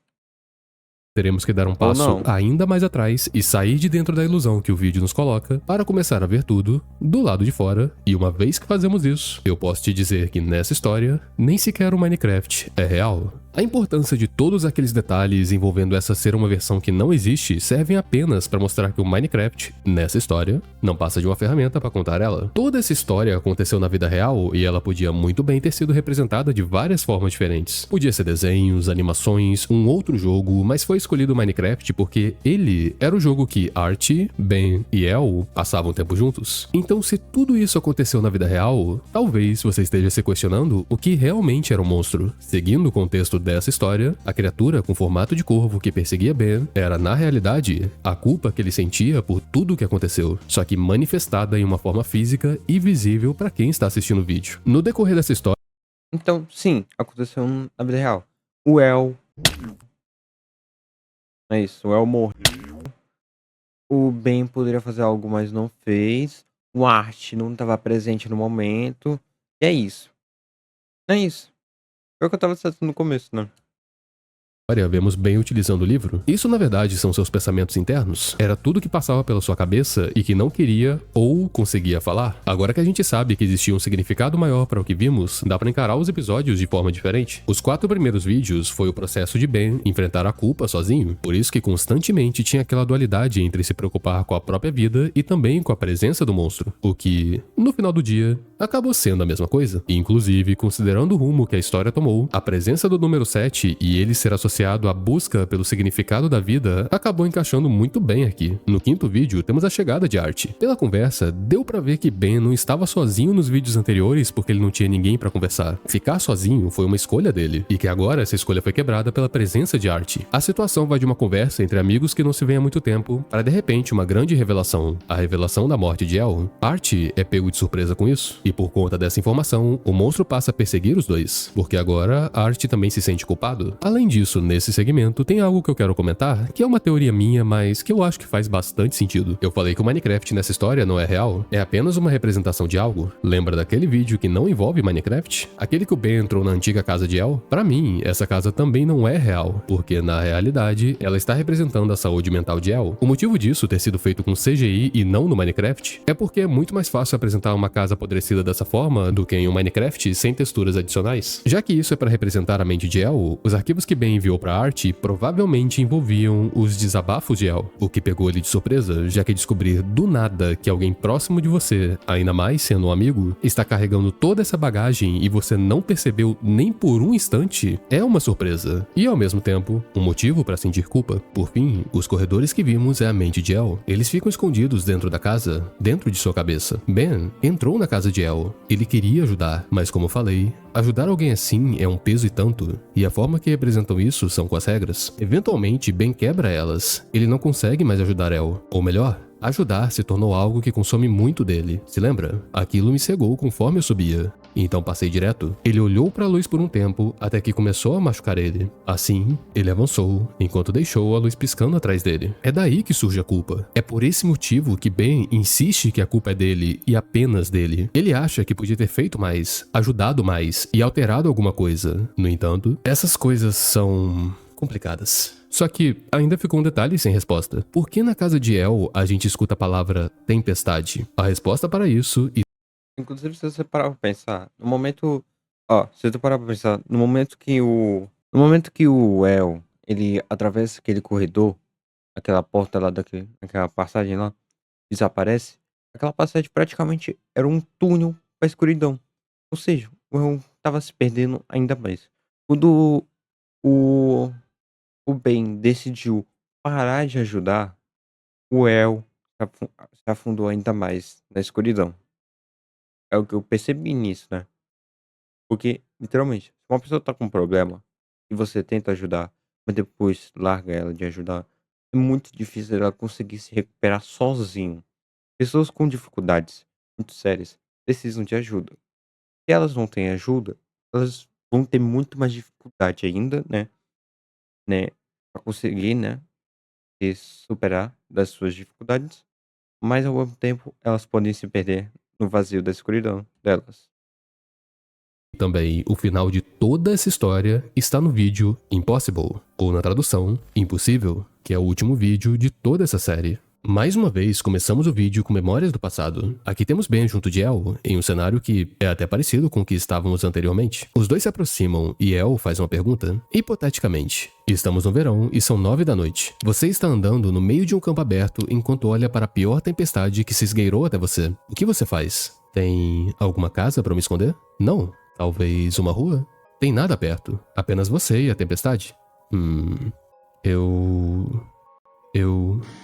teremos que dar um passo não. ainda mais atrás e sair de dentro da ilusão que o vídeo nos coloca para começar a ver tudo do lado de fora. E uma vez que fazemos isso, eu posso te dizer que nessa história, nem sequer o Minecraft é real. A importância de todos aqueles detalhes envolvendo essa ser uma versão que não existe servem apenas para mostrar que o Minecraft, nessa história, não passa de uma ferramenta para contar ela. Toda essa história aconteceu na vida real e ela podia muito bem ter sido representada de várias formas diferentes. Podia ser desenhos, animações, um outro jogo, mas foi escolhido o Minecraft porque ele era o jogo que Archie, Ben e El passavam tempo juntos. Então, se tudo isso aconteceu na vida real, talvez você esteja se questionando o que realmente era um monstro. Seguindo o contexto dessa história, a criatura com formato de corvo que perseguia Ben era, na realidade, a culpa que ele sentia por tudo o que aconteceu, só que manifestada em uma forma física e visível para quem está assistindo o vídeo. No decorrer dessa história, Então, sim, aconteceu na vida real. O El. É isso, o El morreu. O Ben poderia fazer algo, mas não fez. O Art não estava presente no momento. E é isso. É isso. Foi o que eu tava dizendo no começo, né? vemos Ben utilizando o livro. Isso, na verdade, são seus pensamentos internos. Era tudo que passava pela sua cabeça e que não queria ou conseguia falar. Agora que a gente sabe que existia um significado maior para o que vimos, dá pra encarar os episódios de forma diferente. Os 4 primeiros vídeos foi o processo de Ben enfrentar a culpa sozinho. Por isso que constantemente tinha aquela dualidade entre se preocupar com a própria vida e também com a presença do monstro. O que, no final do dia, acabou sendo a mesma coisa. Inclusive, considerando o rumo que a história tomou, a presença do número 7 e ele ser associado à busca pelo significado da vida acabou encaixando muito bem aqui. No 5º vídeo, temos a chegada de Art. Pela conversa, deu pra ver que Ben não estava sozinho nos vídeos anteriores porque ele não tinha ninguém pra conversar. Ficar sozinho foi uma escolha dele, e que agora essa escolha foi quebrada pela presença de Art. A situação vai de uma conversa entre amigos que não se veem há muito tempo, para de repente uma grande revelação, a revelação da morte de El. Art é pego de surpresa com isso, e por conta dessa informação, o monstro passa a perseguir os dois, porque agora Art também se sente culpado. Além disso, nesse segmento, tem algo que eu quero comentar, que é uma teoria minha, mas que eu acho que faz bastante sentido. Eu falei que o Minecraft nessa história não é real, é apenas uma representação de algo. Lembra daquele vídeo que não envolve Minecraft? Aquele que o Ben entrou na antiga casa de El? Pra mim, essa casa também não é real, porque na realidade, ela está representando a saúde mental de El. O motivo disso ter sido feito com CGI e não no Minecraft é porque é muito mais fácil apresentar uma casa apodrecida dessa forma do que em um Minecraft sem texturas adicionais. Já que isso é para representar a mente de El, os arquivos que Ben enviou pra Art provavelmente envolviam os desabafos de El, o que pegou ele de surpresa, já que descobrir do nada que alguém próximo de você, ainda mais sendo um amigo, está carregando toda essa bagagem e você não percebeu nem por um instante, é uma surpresa. E ao mesmo tempo, um motivo para sentir culpa. Por fim, os corredores que vimos é a mente de El. Eles ficam escondidos dentro da casa, dentro de sua cabeça. Ben entrou na casa de El. Ele queria ajudar, mas como falei, ajudar alguém assim é um peso e tanto, e a forma que representam isso são com as regras. Eventualmente, Ben quebra elas. Ele não consegue mais ajudar El. Ou melhor, ajudar se tornou algo que consome muito dele. Se lembra? Aquilo me cegou conforme eu subia. Então passei direto. Ele olhou para a luz por um tempo, até que começou a machucar ele. Assim, ele avançou, enquanto deixou a luz piscando atrás dele. É daí que surge a culpa. É por esse motivo que Ben insiste que a culpa é dele e apenas dele. Ele acha que podia ter feito mais, ajudado mais e alterado alguma coisa. No entanto, essas coisas são complicadas. Só que ainda ficou um detalhe sem resposta. Por que na casa de El a gente escuta a palavra tempestade? A resposta para isso Inclusive, se você parar pra pensar, no momento. Ó, se tu parar pra pensar, no momento que o. No momento que o El, ele atravessa aquele corredor, aquela porta lá aquela passagem lá, desaparece, aquela passagem praticamente era um túnel pra escuridão. Ou seja, o El tava se perdendo ainda mais. Quando o, o Ben decidiu parar de ajudar, o El se afundou ainda mais na escuridão. É o que eu percebi nisso, né? Porque, literalmente, se uma pessoa tá com um problema e você tenta ajudar, mas depois larga ela de ajudar, é muito difícil ela conseguir se recuperar sozinho. Pessoas com dificuldades muito sérias precisam de ajuda. Se elas não têm ajuda, elas vão ter muito mais dificuldade ainda, né, pra conseguir, né, se superar das suas dificuldades, mas ao mesmo tempo elas podem se perder no vazio da escuridão delas. também, o final de toda essa história está no vídeo Impossible, ou na tradução, Impossível, que é o último vídeo de toda essa série. Mais uma vez, começamos o vídeo com memórias do passado. Aqui temos Ben junto de El, em um cenário que é até parecido com o que estávamos anteriormente. Os dois se aproximam e El faz uma pergunta. Hipoteticamente, estamos no verão e são 9 da noite. Você está andando no meio de um campo aberto enquanto olha para a pior tempestade que se esgueirou até você. O que você faz? Tem alguma casa para me esconder? Não. Talvez uma rua? Tem nada perto. Apenas você e a tempestade.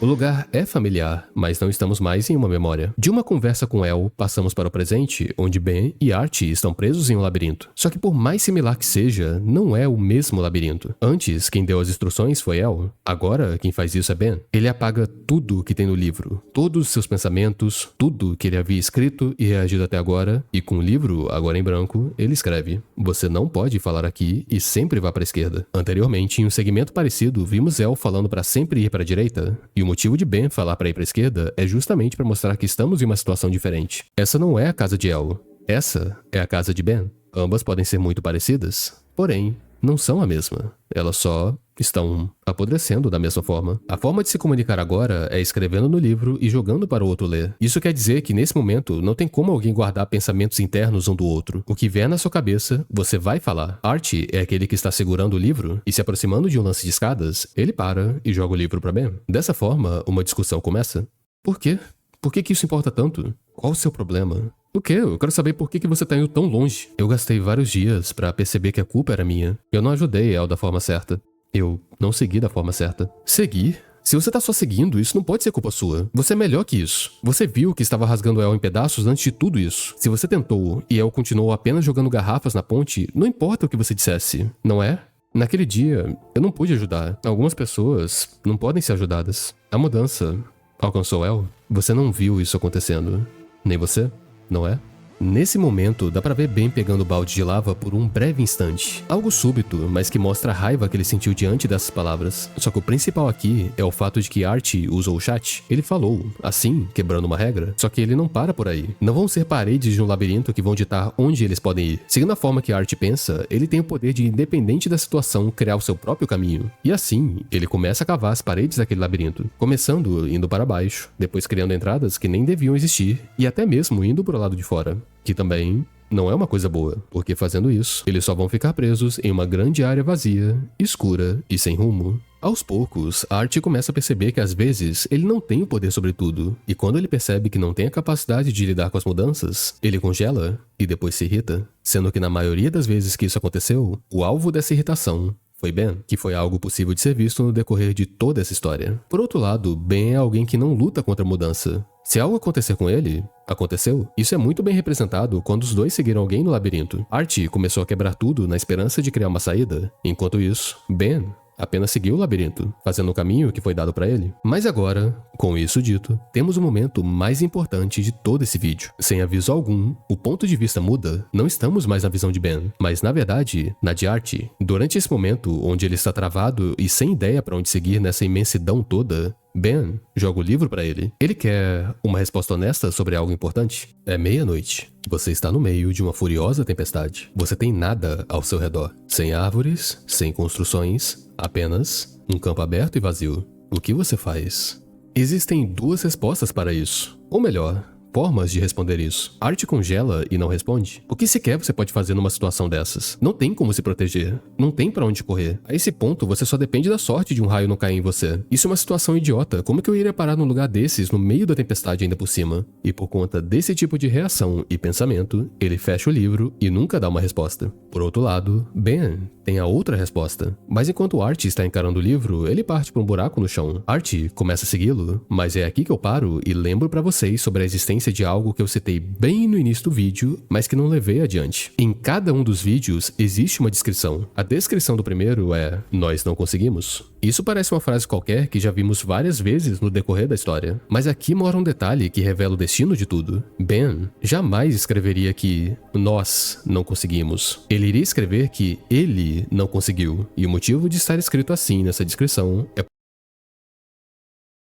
O lugar é familiar, mas não estamos mais em uma memória. De uma conversa com El, passamos para o presente, onde Ben e Archie estão presos em um labirinto. Só que por mais similar que seja, não é o mesmo labirinto. Antes, quem deu as instruções foi El. Agora, quem faz isso é Ben. Ele apaga tudo que tem no livro. Todos os seus pensamentos, tudo que ele havia escrito e reagido até agora. E com o livro, agora em branco, ele escreve: você não pode falar aqui e sempre vá para a esquerda. Anteriormente, em um segmento parecido, vimos El falando para sempre ir para a direita. E o motivo de Ben falar para ir para a esquerda é justamente para mostrar que estamos em uma situação diferente. Essa não é a casa de El. Essa é a casa de Ben. Ambas podem ser muito parecidas, porém, não são a mesma. Elas só estão apodrecendo da mesma forma. A forma de se comunicar agora é escrevendo no livro e jogando para o outro ler. Isso quer dizer que nesse momento não tem como alguém guardar pensamentos internos um do outro. O que vier na sua cabeça, você vai falar. Archie é aquele que está segurando o livro e se aproximando de um lance de escadas, ele para e joga o livro para Ben. Dessa forma, uma discussão começa. Por quê? Por que isso importa tanto? Qual o seu problema? O quê? Eu quero saber por que você tá indo tão longe. Eu gastei vários dias pra perceber que a culpa era minha. Eu não ajudei El da forma certa. Eu não segui da forma certa. Seguir? Se você tá só seguindo, isso não pode ser culpa sua. Você é melhor que isso. Você viu que estava rasgando El em pedaços antes de tudo isso. Se você tentou e El continuou apenas jogando garrafas na ponte, não importa o que você dissesse, não é? Naquele dia, eu não pude ajudar. Algumas pessoas não podem ser ajudadas. A mudança alcançou El. Você não viu isso acontecendo. Nem você, não é? Nesse momento, dá pra ver Ben pegando o balde de lava por um breve instante. Algo súbito, mas que mostra a raiva que ele sentiu diante dessas palavras. Só que o principal aqui é o fato de que Archie usou o chat. Ele falou, assim, quebrando uma regra. Só que ele não para por aí. Não vão ser paredes de um labirinto que vão ditar onde eles podem ir. Seguindo a forma que Archie pensa, ele tem o poder de, independente da situação, criar o seu próprio caminho. E assim, ele começa a cavar as paredes daquele labirinto. Começando indo para baixo, depois criando entradas que nem deviam existir, e até mesmo indo pro lado de fora. Que também não é uma coisa boa, porque fazendo isso, eles só vão ficar presos em uma grande área vazia, escura e sem rumo. Aos poucos, Archie começa a perceber que às vezes ele não tem o poder sobre tudo, e quando ele percebe que não tem a capacidade de lidar com as mudanças, ele congela e depois se irrita, sendo que na maioria das vezes que isso aconteceu, o alvo dessa irritação foi Ben, que foi algo possível de ser visto no decorrer de toda essa história. Por outro lado, Ben é alguém que não luta contra a mudança. Se algo acontecer com ele, aconteceu. Isso é muito bem representado quando os dois seguiram alguém no labirinto. Archie começou a quebrar tudo na esperança de criar uma saída. Enquanto isso, Ben apenas seguiu o labirinto, fazendo o caminho que foi dado pra ele. Mas agora, com isso dito, temos o momento mais importante de todo esse vídeo. Sem aviso algum, o ponto de vista muda. Não estamos mais na visão de Ben, mas na verdade, na de Archie. Durante esse momento, onde ele está travado e sem ideia pra onde seguir nessa imensidão toda, Ben joga o livro pra ele. Ele quer uma resposta honesta sobre algo importante. É meia-noite. Você está no meio de uma furiosa tempestade. Você tem nada ao seu redor. Sem árvores, sem construções, apenas um campo aberto e vazio. O que você faz? Existem duas respostas para isso. Ou melhor, formas de responder isso. Archie congela e não responde. O que sequer você pode fazer numa situação dessas? Não tem como se proteger. Não tem pra onde correr. A esse ponto, você só depende da sorte de um raio não cair em você. Isso é uma situação idiota. Como que eu iria parar num lugar desses, no meio da tempestade ainda por cima? E por conta desse tipo de reação e pensamento, ele fecha o livro e nunca dá uma resposta. Por outro lado, Ben tem a outra resposta. Mas enquanto Archie está encarando o livro, ele parte para um buraco no chão. Archie começa a segui-lo, mas é aqui que eu paro e lembro pra vocês sobre a existência de algo que eu citei bem no início do vídeo, mas que não levei adiante. Em cada um dos vídeos existe uma descrição. A descrição do primeiro é: nós não conseguimos. Isso parece uma frase qualquer que já vimos várias vezes no decorrer da história, mas aqui mora um detalhe que revela o destino de tudo. Ben jamais escreveria que nós não conseguimos. Ele iria escrever que ele não conseguiu, e o motivo de estar escrito assim nessa descrição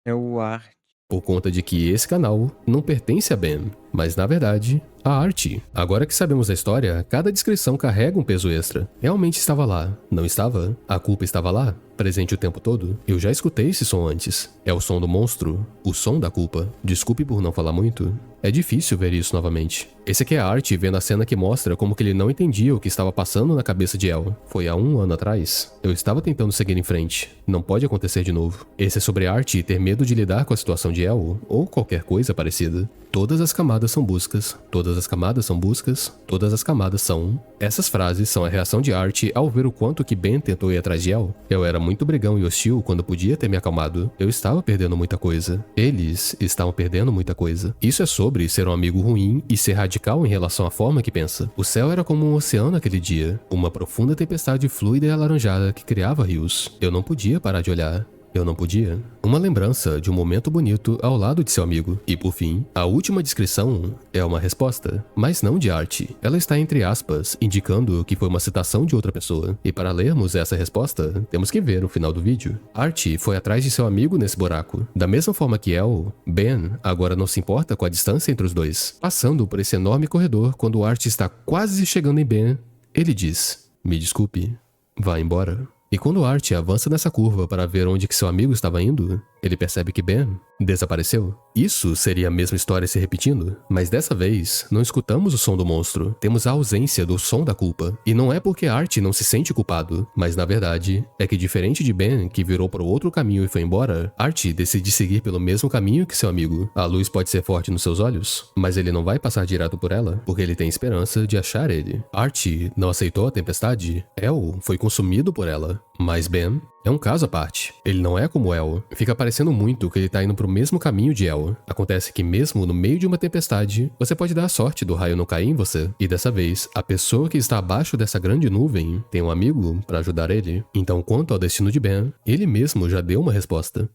É o Art. por conta de que esse canal não pertence a Ben, mas na verdade a Archie. Agora que sabemos a história, cada descrição carrega um peso extra. Realmente estava lá, não estava? A culpa estava lá, presente o tempo todo? Eu já escutei esse som antes. É o som do monstro, o som da culpa. Desculpe por não falar muito. É difícil ver isso novamente. Esse aqui é a Archie vendo a cena que mostra como que ele não entendia o que estava passando na cabeça de El. Foi há 1 ano atrás. Eu estava tentando seguir em frente. Não pode acontecer de novo. Esse é sobre Archie ter medo de lidar com a situação de El, ou qualquer coisa parecida. Todas as camadas são buscas, todas as camadas são buscas, todas as camadas são... Essas frases são a reação de Archie ao ver o quanto que Ben tentou ir atrás de El. Eu era muito brigão e hostil quando podia ter me acalmado. Eu estava perdendo muita coisa. Eles estavam perdendo muita coisa. Isso é sobre ser um amigo ruim e ser radical em relação à forma que pensa. O céu era como um oceano aquele dia, uma profunda tempestade fluida e alaranjada que criava rios. Eu não podia parar de olhar. Eu não podia. Uma lembrança de um momento bonito ao lado de seu amigo. E por fim, a última descrição é uma resposta, mas não de Archie. Ela está entre aspas, indicando que foi uma citação de outra pessoa. E para lermos essa resposta, temos que ver o final do vídeo. Archie foi atrás de seu amigo nesse buraco. Da mesma forma que El, Ben agora não se importa com a distância entre os dois. Passando por esse enorme corredor, quando Archie está quase chegando em Ben, ele diz: "Me desculpe, vá embora." E quando Archie avança nessa curva para ver onde que seu amigo estava indo, ele percebe que Ben desapareceu. Isso seria a mesma história se repetindo, mas dessa vez não escutamos o som do monstro, temos a ausência do som da culpa. E não é porque Archie não se sente culpado, mas na verdade é que diferente de Ben, que virou para o outro caminho e foi embora, Archie decide seguir pelo mesmo caminho que seu amigo. A luz pode ser forte nos seus olhos, mas ele não vai passar direto por ela, porque ele tem esperança de achar ele. Archie não aceitou a tempestade, El foi consumido por ela. Mas Ben é um caso à parte. Ele não é como El. Fica parecendo muito que ele tá indo pro mesmo caminho de El. Acontece que mesmo no meio de uma tempestade, você pode dar a sorte do raio não cair em você. E dessa vez, a pessoa que está abaixo dessa grande nuvem tem um amigo para ajudar ele. Então, quanto ao destino de Ben, ele mesmo já deu uma resposta.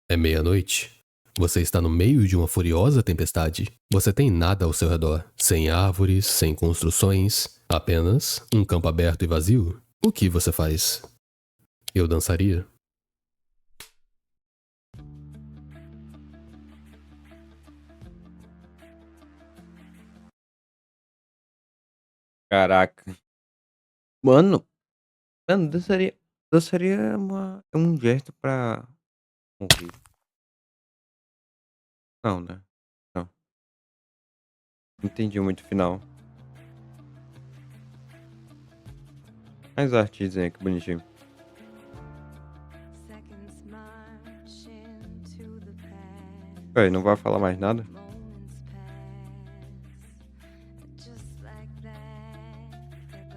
É meia-noite. Você está no meio de uma furiosa tempestade. Você tem nada ao seu redor. Sem árvores, sem construções. Apenas um campo aberto e vazio. O que você faz? Eu dançaria. Caraca. Mano, dançaria é um gesto pra morrer. Não, né? Não. Não entendi muito o final. Mas a artezinha, que bonitinho. Seconds march into the past. Peraí, não vai falar mais nada? Moments pass. Just like that, they're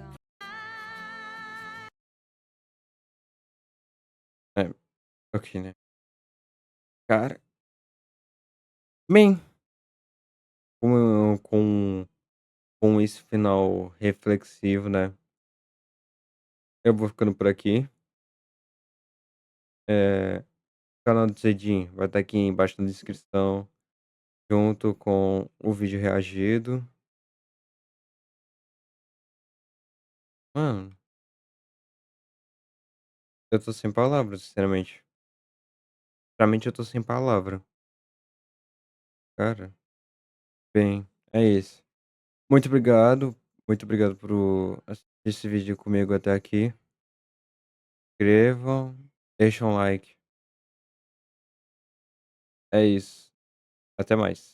gone. Ok, né? Cara. Bem, com esse final reflexivo, né? Eu vou ficando por aqui. O canal do Zedin vai estar aqui embaixo na descrição, junto com o vídeo reagido. Mano, eu tô sem palavras, sinceramente. Sinceramente, eu tô sem palavra. Cara, bem, é isso. Muito obrigado. Muito obrigado por assistir esse vídeo comigo até aqui. Inscrevam, deixem um like. É isso. Até mais.